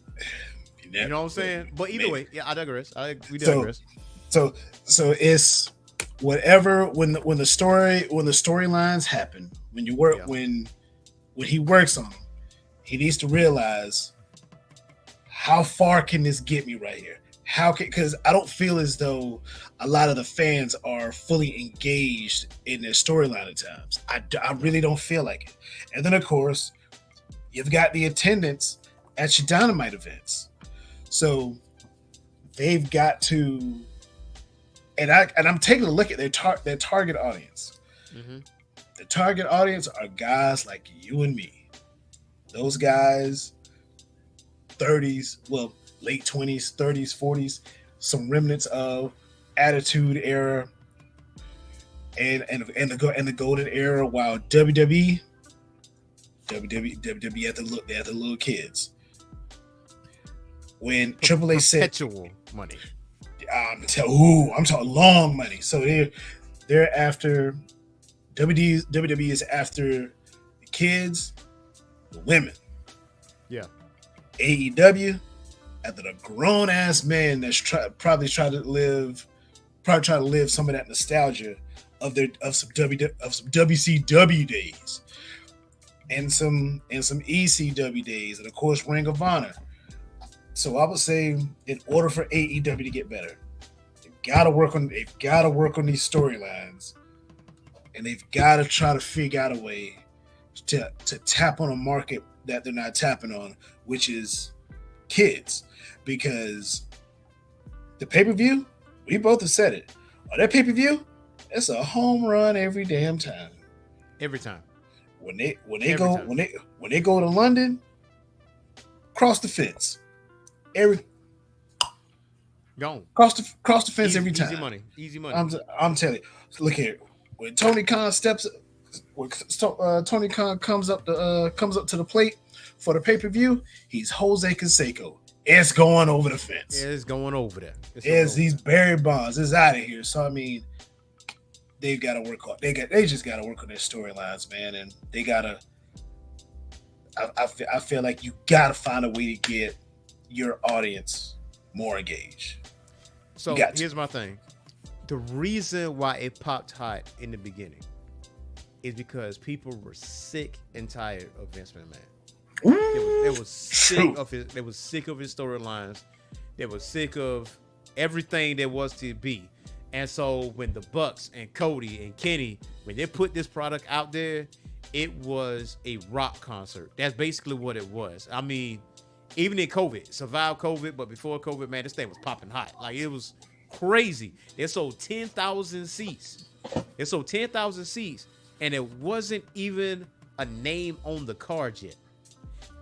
know what I'm saying? But either way, yeah, I digress. We digress. So it's whatever when the storylines happen, when you work when he works on them, he needs to realize how far can this get me right here? Because I don't feel as though a lot of the fans are fully engaged in their storyline at times. I really don't feel like it. And then of course, you've got the attendance at your Dynamite events. So they've got to, and I'm taking a look at their target audience. Mm-hmm. The target audience are guys like you and me. Those guys, 30s, well, late 20s, 30s, 40s, some remnants of Attitude Era and the Golden Era, while WWE had the little kids. When Triple H said perpetual money, I'm talking long money. So they're after WWE is after the kids, the women. Yeah. AEW after the grown ass man that's probably trying to live some of that nostalgia of some WCW days and some ECW days, and of course Ring of Honor. So I would say, in order for AEW to get better, they've got to work on these storylines, and they've got to try to figure out a way to tap on a market that they're not tapping on, which is kids. Because the pay-per-view, we both have said it. On that pay-per-view, it's a home run every damn time. Every time. When they go to London, cross the fence. Gone. Cross the fence every time. Easy money. I'm telling you. Look here. When Tony Khan comes up to the plate for the pay-per-view, he's Jose Canseco. It's going over the fence. It's going over there. These Barry Bonds. It's out of here. So I mean, they've got to work on. They just got to work on their storylines, man, and they gotta. I feel like you gotta find a way to get your audience more engaged. So here's my thing. The reason why it popped hot in the beginning is because people were sick and tired of Vince McMahon. They were sick of his. They were sick of his storylines. They were sick of everything there was to be. And so when the Bucks and Cody and Kenny, when they put this product out there, it was a rock concert. That's basically what it was. I mean, even in COVID, survived COVID, but before COVID, man, this thing was popping hot. Like, it was crazy. They sold 10,000 seats. And it wasn't even a name on the card yet.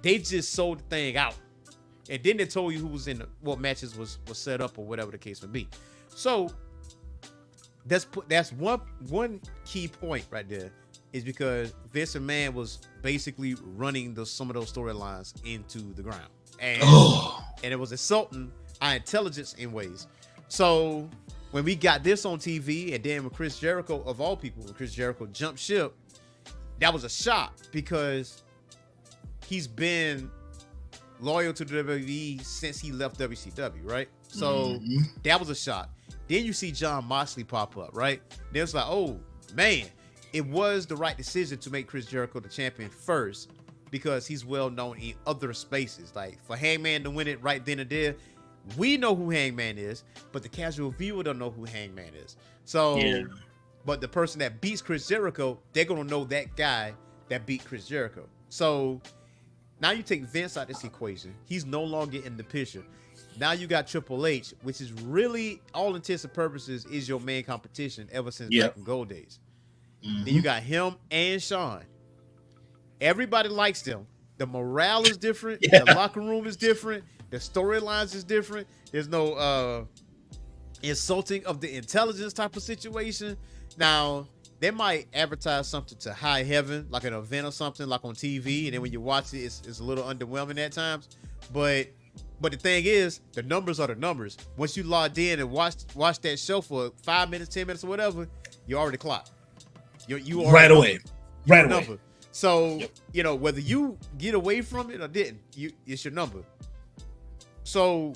They just sold the thing out. And then they told you who was in what matches was set up or whatever the case may be. So that's one key point right there, is because Vince McMahon was basically running some of those storylines into the ground. And it was insulting our intelligence in ways. So when we got this on TV, and then when Chris Jericho, of all people, when Chris Jericho jumped ship, that was a shock, because he's been loyal to the WWE since he left WCW, right? So that was a shock. Then you see Jon Moxley pop up, right? Then it's like, oh man, it was the right decision to make Chris Jericho the champion first, because he's well known in other spaces. Like, for Hangman to win it right then and there, we know who Hangman is, but the casual viewer don't know who Hangman is. So, but the person that beats Chris Jericho, they're gonna know that guy that beat Chris Jericho. So now you take Vince out of this equation. He's no longer in the picture. Now you got Triple H, which is really, all intents and purposes, is your main competition ever since Black and Gold days. Then you got him and Shawn. Everybody likes them. The morale is different. The locker room is different. The storylines is different. There's no insulting of the intelligence type of situation. Now, they might advertise something to high heaven, like an event or something, like on TV, and then when you watch it, it's a little underwhelming at times. But But the thing is, the numbers are the numbers. Once you logged in and watch that show for 5 minutes, 10 minutes, or whatever, you already clocked. You already Right away. Right away. number. So whether you get away from it or didn't, it's your number. So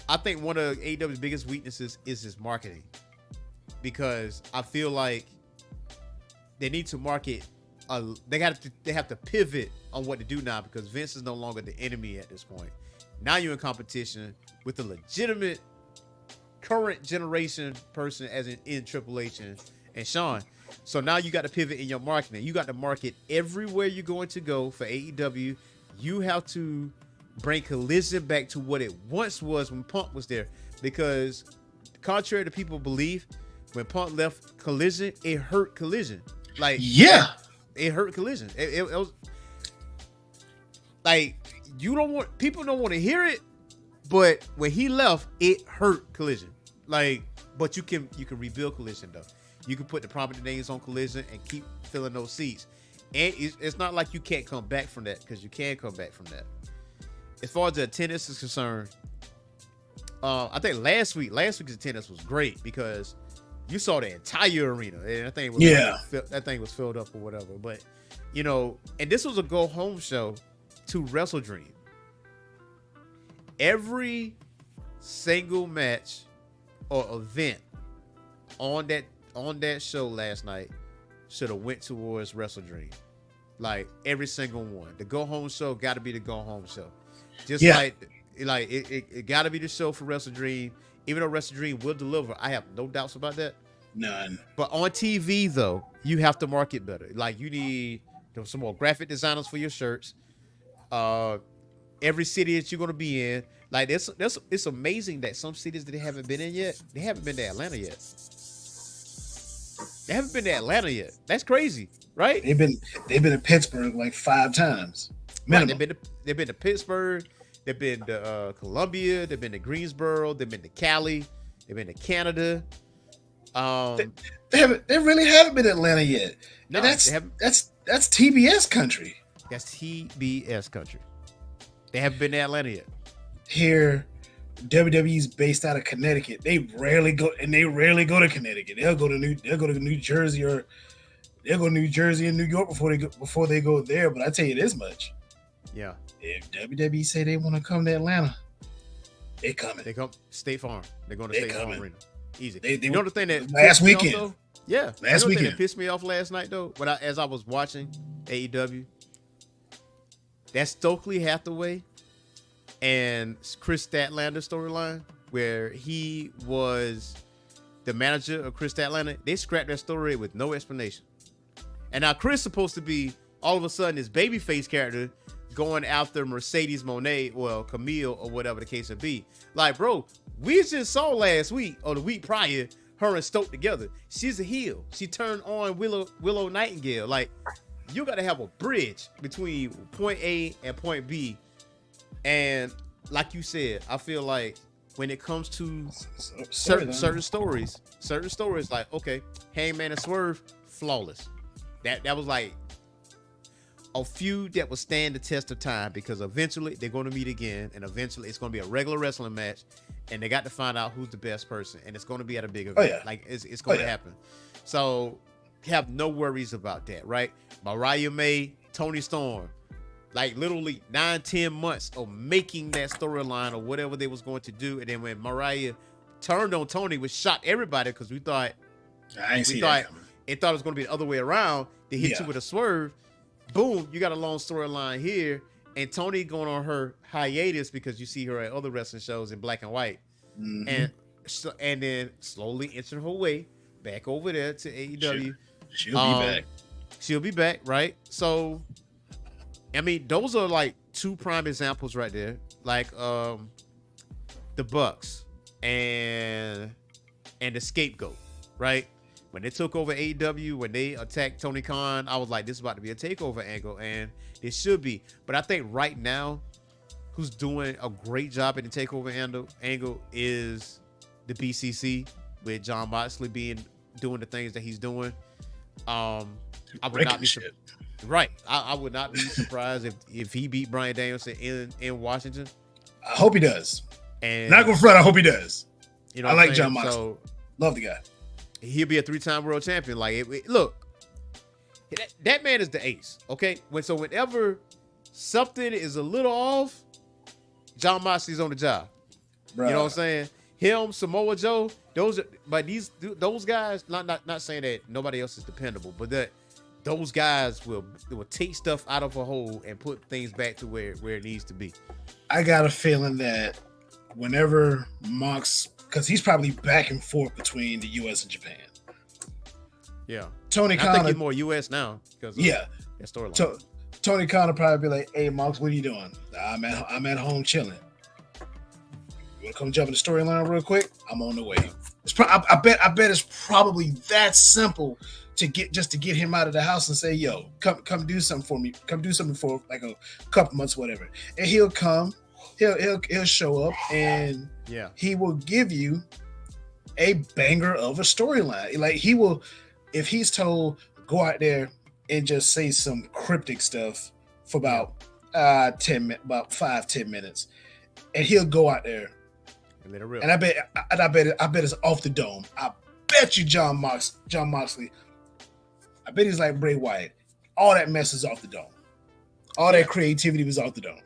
I think one of AEW's biggest weaknesses is his marketing, because I feel like they need to market. They have to pivot on what to do now, because Vince is no longer the enemy at this point. Now you're in competition with a legitimate current generation person, as in Triple H and Shawn. So now you got to pivot in your marketing. You got to market everywhere you're going to go for AEW. You have to bring Collision back to what it once was when Punk was there, because contrary to people believe, when Punk left Collision, it hurt Collision. Like, yeah, it hurt Collision. It was like, people don't want to hear it, but when he left, it hurt Collision. Like, but you can rebuild Collision though. You can put the prominent names on Collision and keep filling those seats. And it's not like you can't come back from that, because you can come back from that. As far as the attendance is concerned, I think last week's attendance was great, because you saw the entire arena, and that thing was filled up or whatever. But and this was a go home show to Wrestle Dream. Every single match or event on that show last night should have went towards Wrestle Dream. Like, every single one. The go home show got to be the go home show. Just like it got to be the show for Wrestle Dream. Even though Wrestle Dream will deliver, I have no doubts about that. None. But on TV though, you have to market better. Like, you need some more graphic designers for your shirts. Every city that you're gonna be in, like, it's amazing that some cities that they haven't been in yet, they haven't been to Atlanta yet. They haven't been to Atlanta yet. That's crazy, right? They've been to Pittsburgh like 5 times. Minimum. Right, they've been to Pittsburgh. They've been to Columbia. They've been to Greensboro. They've been to Cali. They've been to Canada. They really haven't been to Atlanta yet. No, that's TBS country. That's TBS country. They haven't been to Atlanta yet. Here, WWE's based out of Connecticut. They rarely go to Connecticut. They'll go to New Jersey, or they'll go to New Jersey and New York before they go there. But I tell you this much. Yeah. If WWE say they want to come to Atlanta, they coming. They come State Farm. They're going to State Farm Arena. Easy. They know the thing that last weekend. Off, yeah. Last weekend. weekend. That pissed me off last night though. But as I was watching AEW, that Stokely Hathaway and Chris Statlander storyline, where he was the manager of Chris Statlander, they scrapped that story with no explanation. And now Chris is supposed to be all of a sudden this babyface character going after Mercedes Moné, well, Camille, or whatever the case would be. Like, bro, we just saw last week or the week prior her and Stoke together. She's a heel. She turned on Willow Nightingale. Like, you got to have a bridge between point A and point B. And like you said, I feel like when it comes to certain stories, like, okay, Hangman and Swerve, flawless. That was like a feud that will stand the test of time, because eventually they're going to meet again, and eventually it's going to be a regular wrestling match, and they got to find out who's the best person, and it's going to be at a big event. Like, it's going to happen. So have no worries about that, right? Mariah May, Tony Storm, like literally 9-10 months of making that storyline or whatever they was going to do, and then when Mariah turned on Tony, which shocked everybody, because we thought it was going to be the other way around. They hit you with a swerve. Boom, you got a long storyline here, and Tony going on her hiatus because you see her at other wrestling shows in black and white, and then slowly inching her way back over there to AEW. She'll be back. She'll be back, right? So, I mean, those are like 2 prime examples right there, like the Bucks and the Scapegoat, right? When they took over AEW, when they attacked Tony Khan, I was like, this is about to be a takeover angle, and it should be. But I think right now, who's doing a great job in the takeover angle is the BCC, with John Moxley doing the things that he's doing. I would not be I would not be surprised if he beat Bryan Danielson in Washington. I hope he does. And Not gonna front. I hope he does. you know, I what like I'm John saying? Moxley. So Love the guy. he'll be a 3-time world champion. Like, look, that man is the ace. Okay, whenever something is a little off, John Moxley's on the job. Bruh. You know what I'm saying? Him, Samoa Joe, those guys. Not saying that nobody else is dependable, but that those guys will take stuff out of a hole and put things back to where it needs to be. I got a feeling that whenever Mox, because he's probably back and forth between the U.S. and Japan. Yeah, Tony I think he's Khan, more U.S. now because yeah. that storyline. Tony Khan will probably be like, "Hey, Mox, what are you doing? I'm at home chilling. You want to come jump in the storyline real quick? I'm on the way." I bet it's probably that simple to get him out of the house and say, "Yo, come do something for me. Come do something for like a couple months, whatever." And he'll come. He'll show up and Yeah, he will give you a banger of a storyline. Like he will, if he's told go out there and just say some cryptic stuff for about 5-10 minutes, and he'll go out there and let it rip. and I bet it's off the dome. I bet you John Moxley. I bet he's like Bray Wyatt. All that mess is off the dome. All that creativity was off the dome.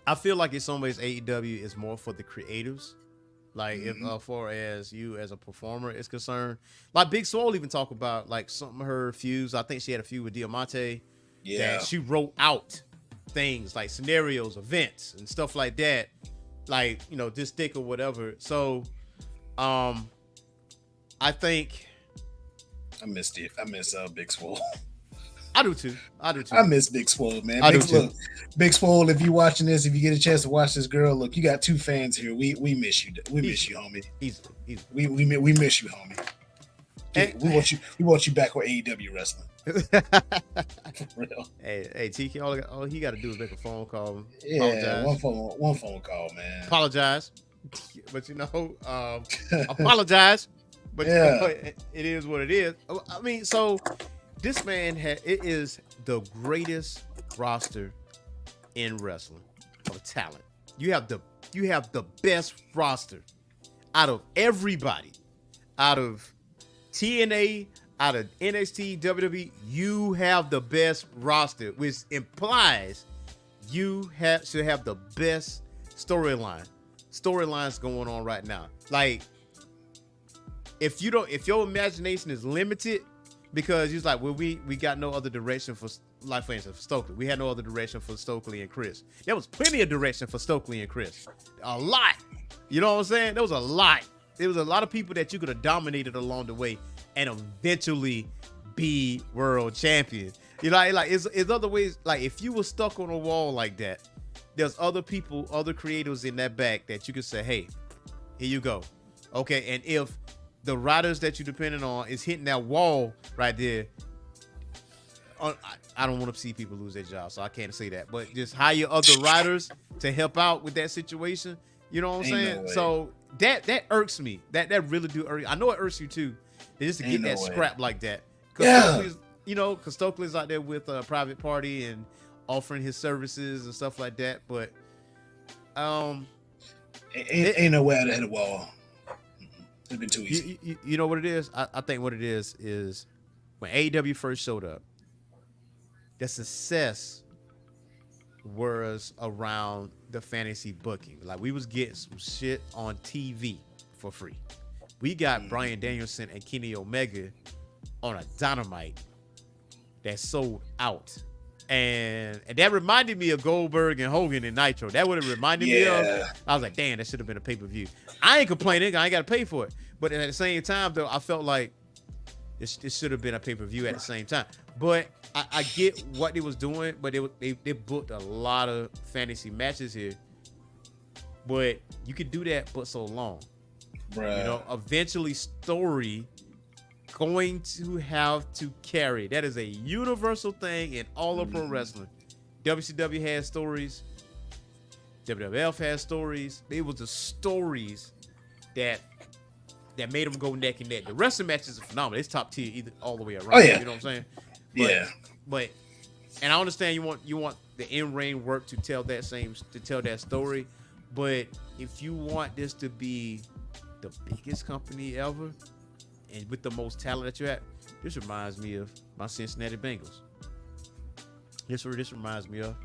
I feel like in some ways AEW is more for the creatives. Like if far as you as a performer is concerned, like Big Swole even talk about like some of her feuds. I think she had a feud with Diamante. Yeah. That she wrote out things like scenarios, events, and stuff like that. Like, you know, this thick or whatever. So, I think I miss Big Swole. I do too. I miss Big Swole, man. I do too. Look, Big Swole, if you're watching this, if you get a chance to watch this, girl, look, you got 2 fans here. We miss you. We miss you, homie. Easily. We miss you, homie. Hey. We want you back on AEW wrestling. For real. Hey, TK, all he got to do is make a phone call. Yeah, Apologize. one phone call, man. Apologize. But, you know, apologize. But Yeah. it is what it is. I mean, so this man it is the greatest roster in wrestling of talent. You have the best roster out of everybody, out of TNA, out of NXT, WWE. You have the best roster, which implies you should have the best storylines going on right now. Like, if your imagination is limited, because he's like, well, we got no other direction for, like, for instance, for Stokely. We had no other direction for Stokely and Chris. There was plenty of direction for Stokely and Chris. A lot. You know what I'm saying? There was a lot. There was a lot of people that you could have dominated along the way and eventually be world champion. You know, like it's other ways. Like, if you were stuck on a wall like that, there's other people, other creators in that back that you could say, hey, here you go. Okay, and if the riders that you're depending on is hitting that wall right there, I don't want to see people lose their jobs, so I can't say that. But just hire other riders to help out with that situation. You know what I'm saying? No, so that irks me. That really do irk. I know it irks you too. Just to get that scrap like that. Cause because Stokely's out there with a private party and offering his services and stuff like that. But ain't no way out of the wall. It's been too easy. You know what it is? I think what it is when AEW first showed up, the success was around the fantasy booking. Like, we was getting some shit on TV for free. We got Bryan Danielson and Kenny Omega on a Dynamite that sold out. And that reminded me of Goldberg and Hogan and Nitro. That would have reminded me of. I was like, damn, that should have been a pay-per-view. I ain't complaining. I ain't got to pay for it. But at the same time, though, I felt like it should have been a pay-per-view at the same time. But I get what they was doing, but they booked a lot of fantasy matches here. But you could do that but so long. Bruh. You know, eventually story going to have to carry. That is a universal thing in all of pro wrestling. WCW has stories. WWF has stories. It was the stories that made them go neck and neck. The wrestling matches are phenomenal. It's top tier either all the way around. Oh, yeah. You know what I'm saying? But and I understand you want the in-ring work to tell that story, But if you want this to be the biggest company ever and with the most talent that you're at, this reminds me of my Cincinnati Bengals. This reminds me of,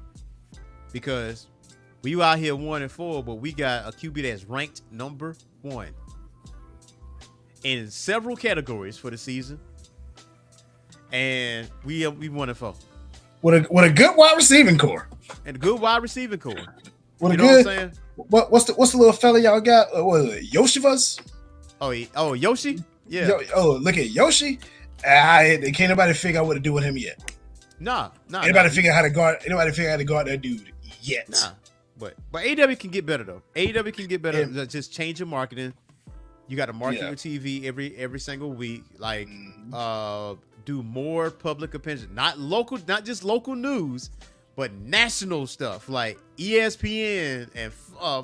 because we out here 1-4, but we got a QB that's ranked number 1 in several categories for the season, and we 1-4. With a good wide receiving core And a good wide receiving core. What You know what I'm saying? what's the little fella y'all got? What is it, Yoshivas? Oh, Yoshi? Yeah. Look at Yoshi. Can't nobody figure out what to do with him yet. Nah. Anybody figure out how to guard that dude yet? Nah. But AEW can get better though. AEW can get better. Yeah. Just change your marketing. You got to market Yeah. your TV every single week. Like, do more public opinion, not just local news, but national stuff like ESPN and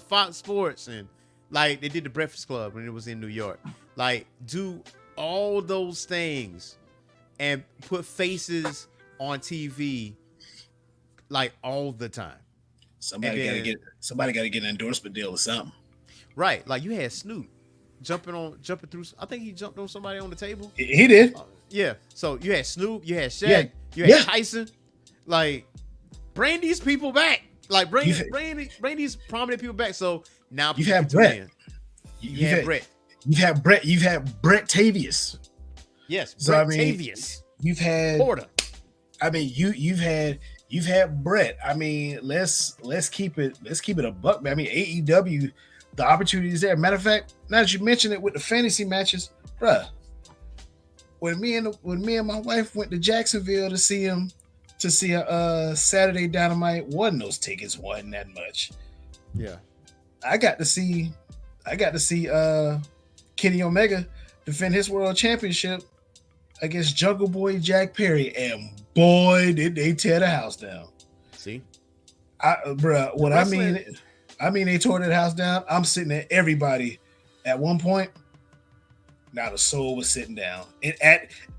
Fox Sports, and like they did the Breakfast Club when it was in New York. Like, do all those things and put faces on TV like all the time. Somebody got to get an endorsement deal or something. Right, like you had Snoop jumping through. I think he jumped on somebody on the table. He did. Yeah. So you had Snoop, you had Shaq, you had Tyson. Like, bring these people back. Like, bring these prominent people back. So now You've had Brett. You had Brett. You've had Brett Tavius. Yes, So, Brett I mean, Tavius. You've had Porter. I mean, you've had Brett. I mean, let's keep it a buck. I mean, AEW, the opportunity is there. Matter of fact, now that you mention it with the fantasy matches, bruh. When me and my wife went to Jacksonville to see a Saturday Dynamite, those tickets wasn't that much. Yeah. I got to see Kenny Omega defend his world championship against Jungle Boy Jack Perry, and boy, did they tear the house down. See, I mean, they tore that house down. I'm sitting there, everybody at one point. Now the soul was sitting down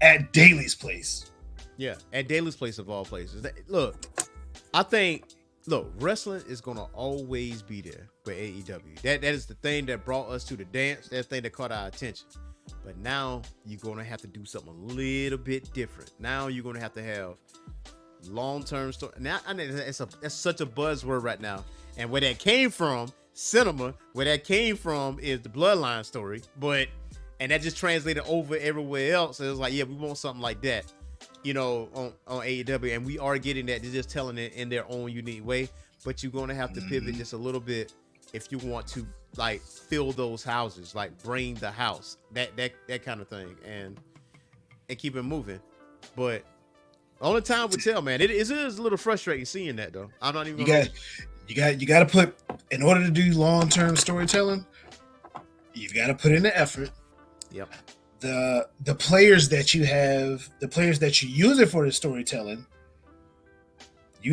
at Daly's place. yeah, at Daly's place of all places. I think wrestling is gonna always be there for AEW. That is the thing that brought us to the dance. That thing that caught our attention. But now you're gonna have to do something a little bit different. Now you're gonna have to have long-term story. Now I mean, that's such a buzzword right now. And where that came from, cinema. Where that came from is the Bloodline story. And that just translated over everywhere else. It was like, yeah, we want something like that, on AEW, and we are getting that. They're just telling it in their own unique way. But you're gonna have to pivot just a little bit if you want to, like, fill those houses, like bring the house, that kind of thing, and keep it moving. But only time will tell, man. It is a little frustrating seeing that, though. I'm not even. You got to put, in order to do long-term storytelling, you've got to put in the effort. Yep. The players that you have, the players that you use it for the storytelling, you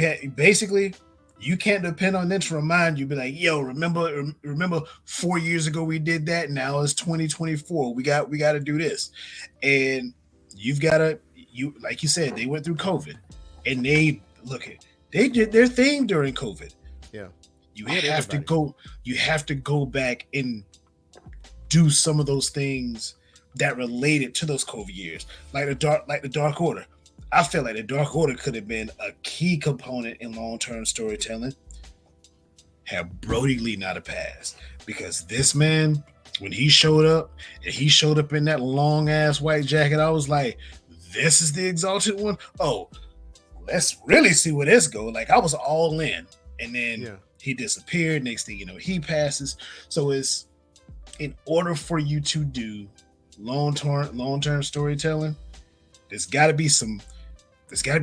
can't depend on them to remind you, be like, yo, remember 4 years ago we did that. Now it's 2024. We got to do this. And like you said, they went through COVID, and they did their thing during COVID. Yeah. You have to go back and do some of those things that related to those COVID years, like the Dark Order. I feel like the Dark Order could have been a key component in long-term storytelling had Brody Lee not have passed. Because this man, when he showed up, and he showed up in that long-ass white jacket, I was like, this is the Exalted One? Oh, let's really see where this goes. Like, I was all in. And then he disappeared. Next thing you know, he passes. So it's, in order for you to do long-term storytelling, there's got to be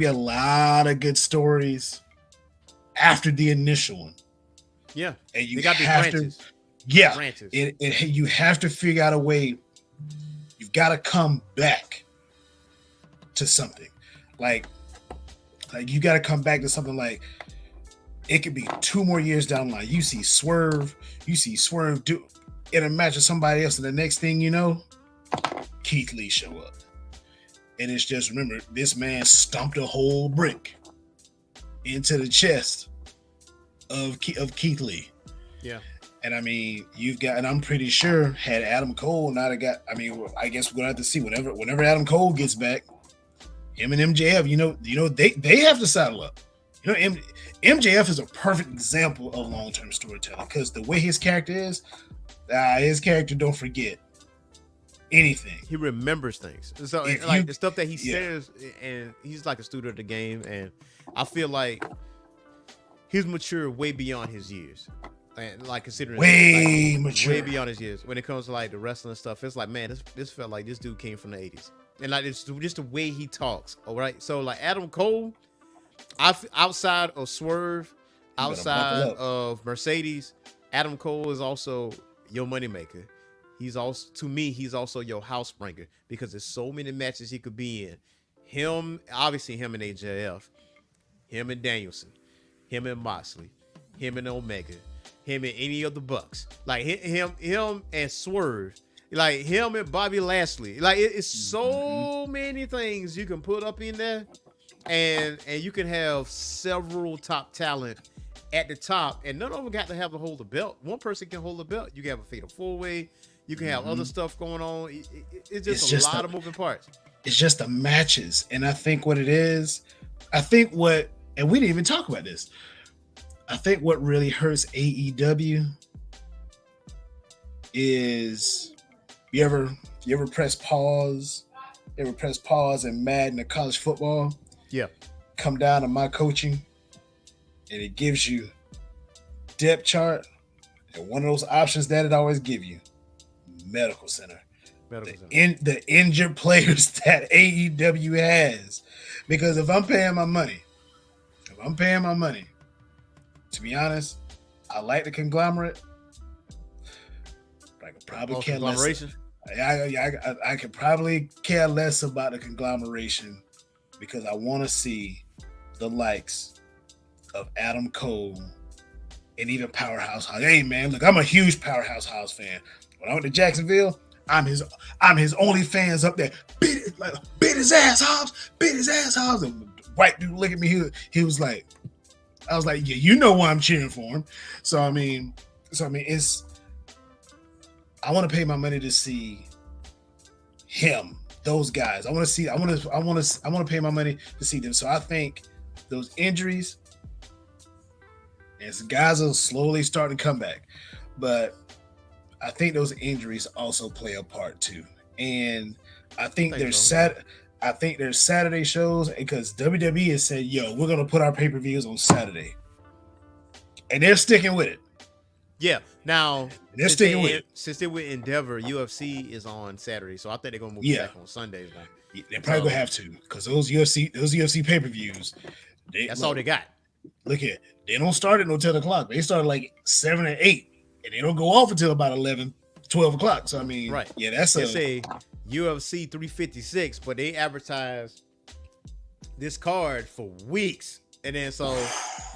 a lot of good stories after the initial one. Yeah. And you got have branches. to, Branches. you have to figure out a way. You've got to come back to something. Like you got to come back to something like, it could be 2 more years down the line. You see Swerve do in a match with somebody else, and the next thing you know, Keith Lee show up. And it's just, remember, this man stomped a whole brick into the chest of Keith Lee. Yeah. And I mean, you've got, and I'm pretty sure had Adam Cole not have got, I mean, I guess we're gonna have to see whenever Adam Cole gets back, him and MJF, they have to saddle up. MJF is a perfect example of long-term storytelling because the way his character don't forget anything. He remembers things. So the stuff that he says, and he's like a student of the game, and I feel like he's mature way beyond his years. And like considering way beyond his years when it comes to like the wrestling stuff, it's like, man, this felt like this dude came from the 80s, and like it's just the way he talks. All right, so like Adam Cole, outside of Swerve, outside of Mercedes, Adam Cole is also your moneymaker. He's also, to me, he's also your house bringer because there's so many matches he could be in. Him and AJF, him and Danielson, him and Moxley, him and Omega, him and any of the Bucks, like him and Swerve, like him and Bobby Lashley. Like it's so many things you can put up in there, and you can have several top talent at the top, and none of them got to have to hold the belt. One person can hold the belt. You can have a fatal 4-way. You can have other stuff going on. It's just a lot of moving parts. It's just the matches, and I think what it is, and we didn't even talk about this. I think what really hurts AEW is you ever press pause? You ever press pause and Madden or college football? Yeah. Come down to my coaching, and it gives you depth chart, and one of those options that it always give you, medical center. The injured players that AEW has, because if I'm paying my money, to be honest, I like the conglomerate. I could probably care less. I could probably care less about the conglomeration because I want to see the likes of Adam Cole and even Powerhouse House. Hey man, look, I'm a huge Powerhouse House fan. When I went to Jacksonville, I'm his only fans up there. Beat his ass, Hobbs. Beat his ass, Hobbs. And the white dude look at me. He was like, I was like, yeah, you know why I'm cheering for him. So I mean, I want to pay my money to see him, those guys. I want to pay my money to see them. So I think those injuries, and some guys are slowly starting to come back, there's I think those injuries also play a part too. And I think there's Saturday shows because WWE has said, yo, we're going to put our pay-per-views on Saturday. And they're sticking with it. Yeah. Now, they're sticking with it. Since they went Endeavor, UFC is on Saturday. So I think they're going to move back on Sundays now. Yeah, they're probably going to have to because those UFC pay-per-views, that's all they got. Look here. They don't start at no 10 o'clock. They start like 7 or 8. And they don't go off until about 11, 12 o'clock. So, I mean, right. Yeah, that's a UFC 356, but they advertise this card for weeks. And then so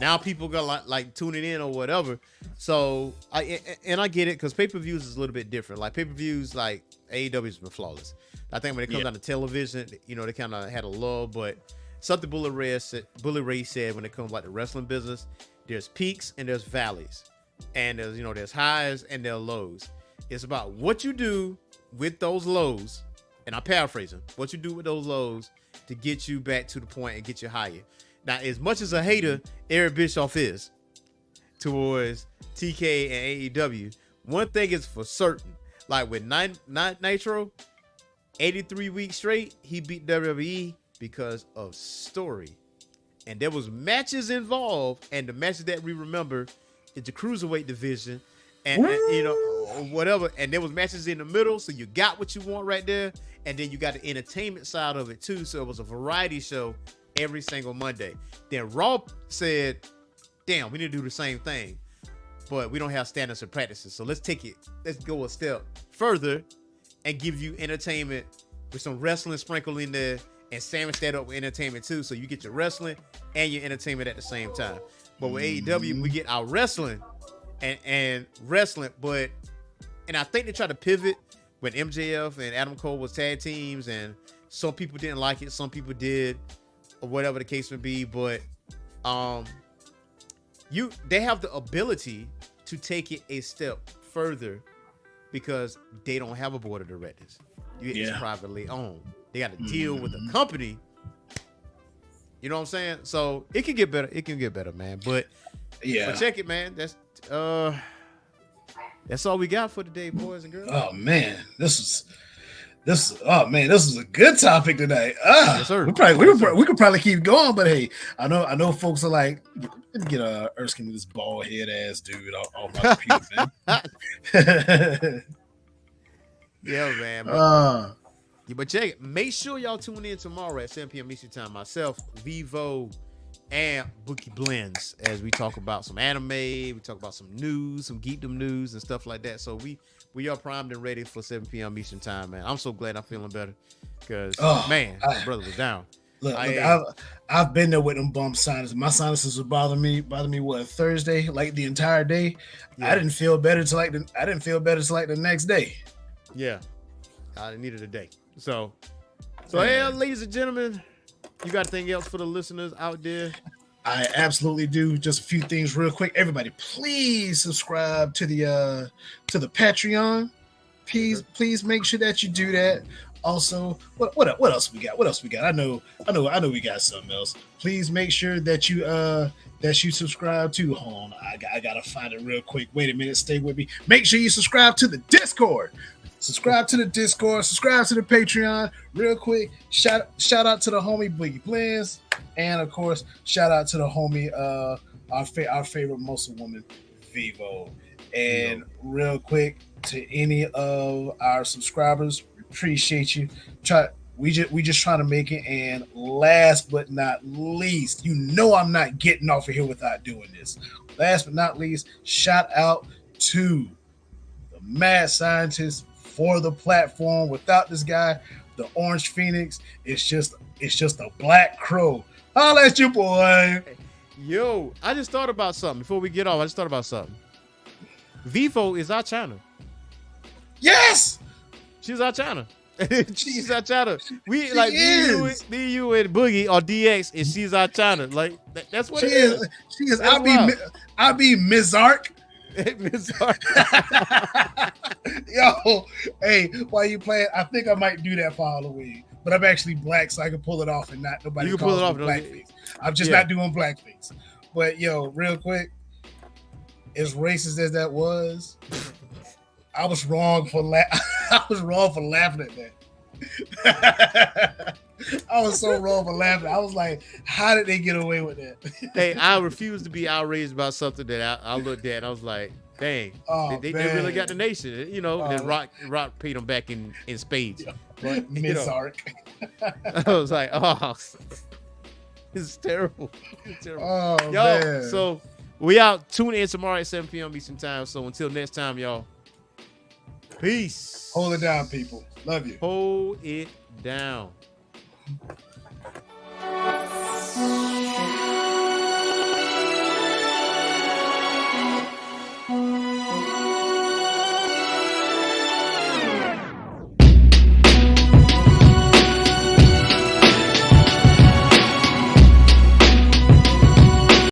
now people got like tuning in or whatever. So, I get it because pay-per-views is a little bit different. Like pay-per-views, like AEW's been flawless. I think when it comes down to television, they kind of had a lull, but something Bully Ray said when it comes like the wrestling business, there's peaks and there's valleys. And there's highs and there's lows. It's about what you do with those lows, and I'm paraphrasing, what you do with those lows to get you back to the point and get you higher. Now, as much as a hater Eric Bischoff is towards TK and AEW, one thing is for certain, like with Nitro, 83 weeks straight, he beat WWE because of story. And there was matches involved, and the matches that we remember is the cruiserweight division, and whatever. And there was matches in the middle, so you got what you want right there, and then you got the entertainment side of it too. So it was a variety show every single Monday. Then Raw said, "Damn, we need to do the same thing, but we don't have standards and practices. So let's go a step further and give you entertainment with some wrestling sprinkled in there, and sandwich that up with entertainment too. So you get your wrestling and your entertainment at the same time." But with AEW, we get our wrestling and wrestling, and I think they tried to pivot when MJF and Adam Cole was tag teams, and some people didn't like it, some people did, or whatever the case may be. But they have the ability to take it a step further because they don't have a board of directors. It's Yeah. privately owned. They got to deal with a company. You know what I'm saying? So it can get better. It can get better, man. But check it, man. That's all we got for today, boys and girls. Oh man, this was a good topic tonight. Yes, sir. We could probably keep going, but hey, I know folks are like, let me get Erskine with this bald head ass dude off my computer, man. Yeah, man. Yeah, but check it. Make sure y'all tune in tomorrow at 7 p.m. Eastern Time. Myself, Vivo, and Bookie Blends as we talk about some anime. We talk about some news, some geekdom news and stuff like that. So we are primed and ready for 7 p.m. Eastern Time, man. I'm so glad I'm feeling better because, my brother was down. Look, I've been there with them bum sinuses. My sinuses were bothering me what, Thursday, like the entire day. Yeah. I didn't feel better till like the next day. Yeah, I needed a day. So hey, ladies and gentlemen, you got anything else for the listeners out there? I absolutely do. Just a few things real quick. Everybody, please subscribe to the Patreon. Please make sure that you do that. Also, what else we got? What else we got? I know we got something else. Please make sure that you subscribe to. Hold on, I gotta find it real quick. Wait a minute, stay with me. Make sure you subscribe to the Discord. Subscribe to the Discord, subscribe to the Patreon. Real quick, shout out to the homie Boogie Blends, and of course, shout out to the homie our favorite muscle woman, Vivo. And real quick, to any of our subscribers, we appreciate you. We just trying to make it. And last but not least, I'm not getting off of here without doing this. Last but not least, shout out to the mad scientist for the platform. Without this guy, the Orange Phoenix, it's just a black crow. Holla at you, boy. Yo, I just thought about something before we get off. Vivo is our China. Yes, she's our China. She's our China. We like me, you, and Boogie or DX, and she's our China. Like that's what she is. She is. I'll be Ms. Ark. Ms. Ark. Yo, hey, while you playing, I think I might do that for Halloween. But I'm actually black, so I can pull it off and not nobody. You can pull it off. Blackface. I'm just not doing blackface. But yo, real quick, as racist as that was, I was wrong for laughing at that. I was so wrong for laughing. I was like, how did they get away with that? Hey, I refuse to be outraged about something that I looked at and I was like, dang, they really got the nation. Then Rock paid them back in spades. But Miss Ark. I was like, it's terrible. It's terrible. Oh, y'all, man. So we out. Tune in tomorrow at 7 p.m. Eastern Time. So until next time, y'all. Peace. Hold it down, people. Love you. Hold it down.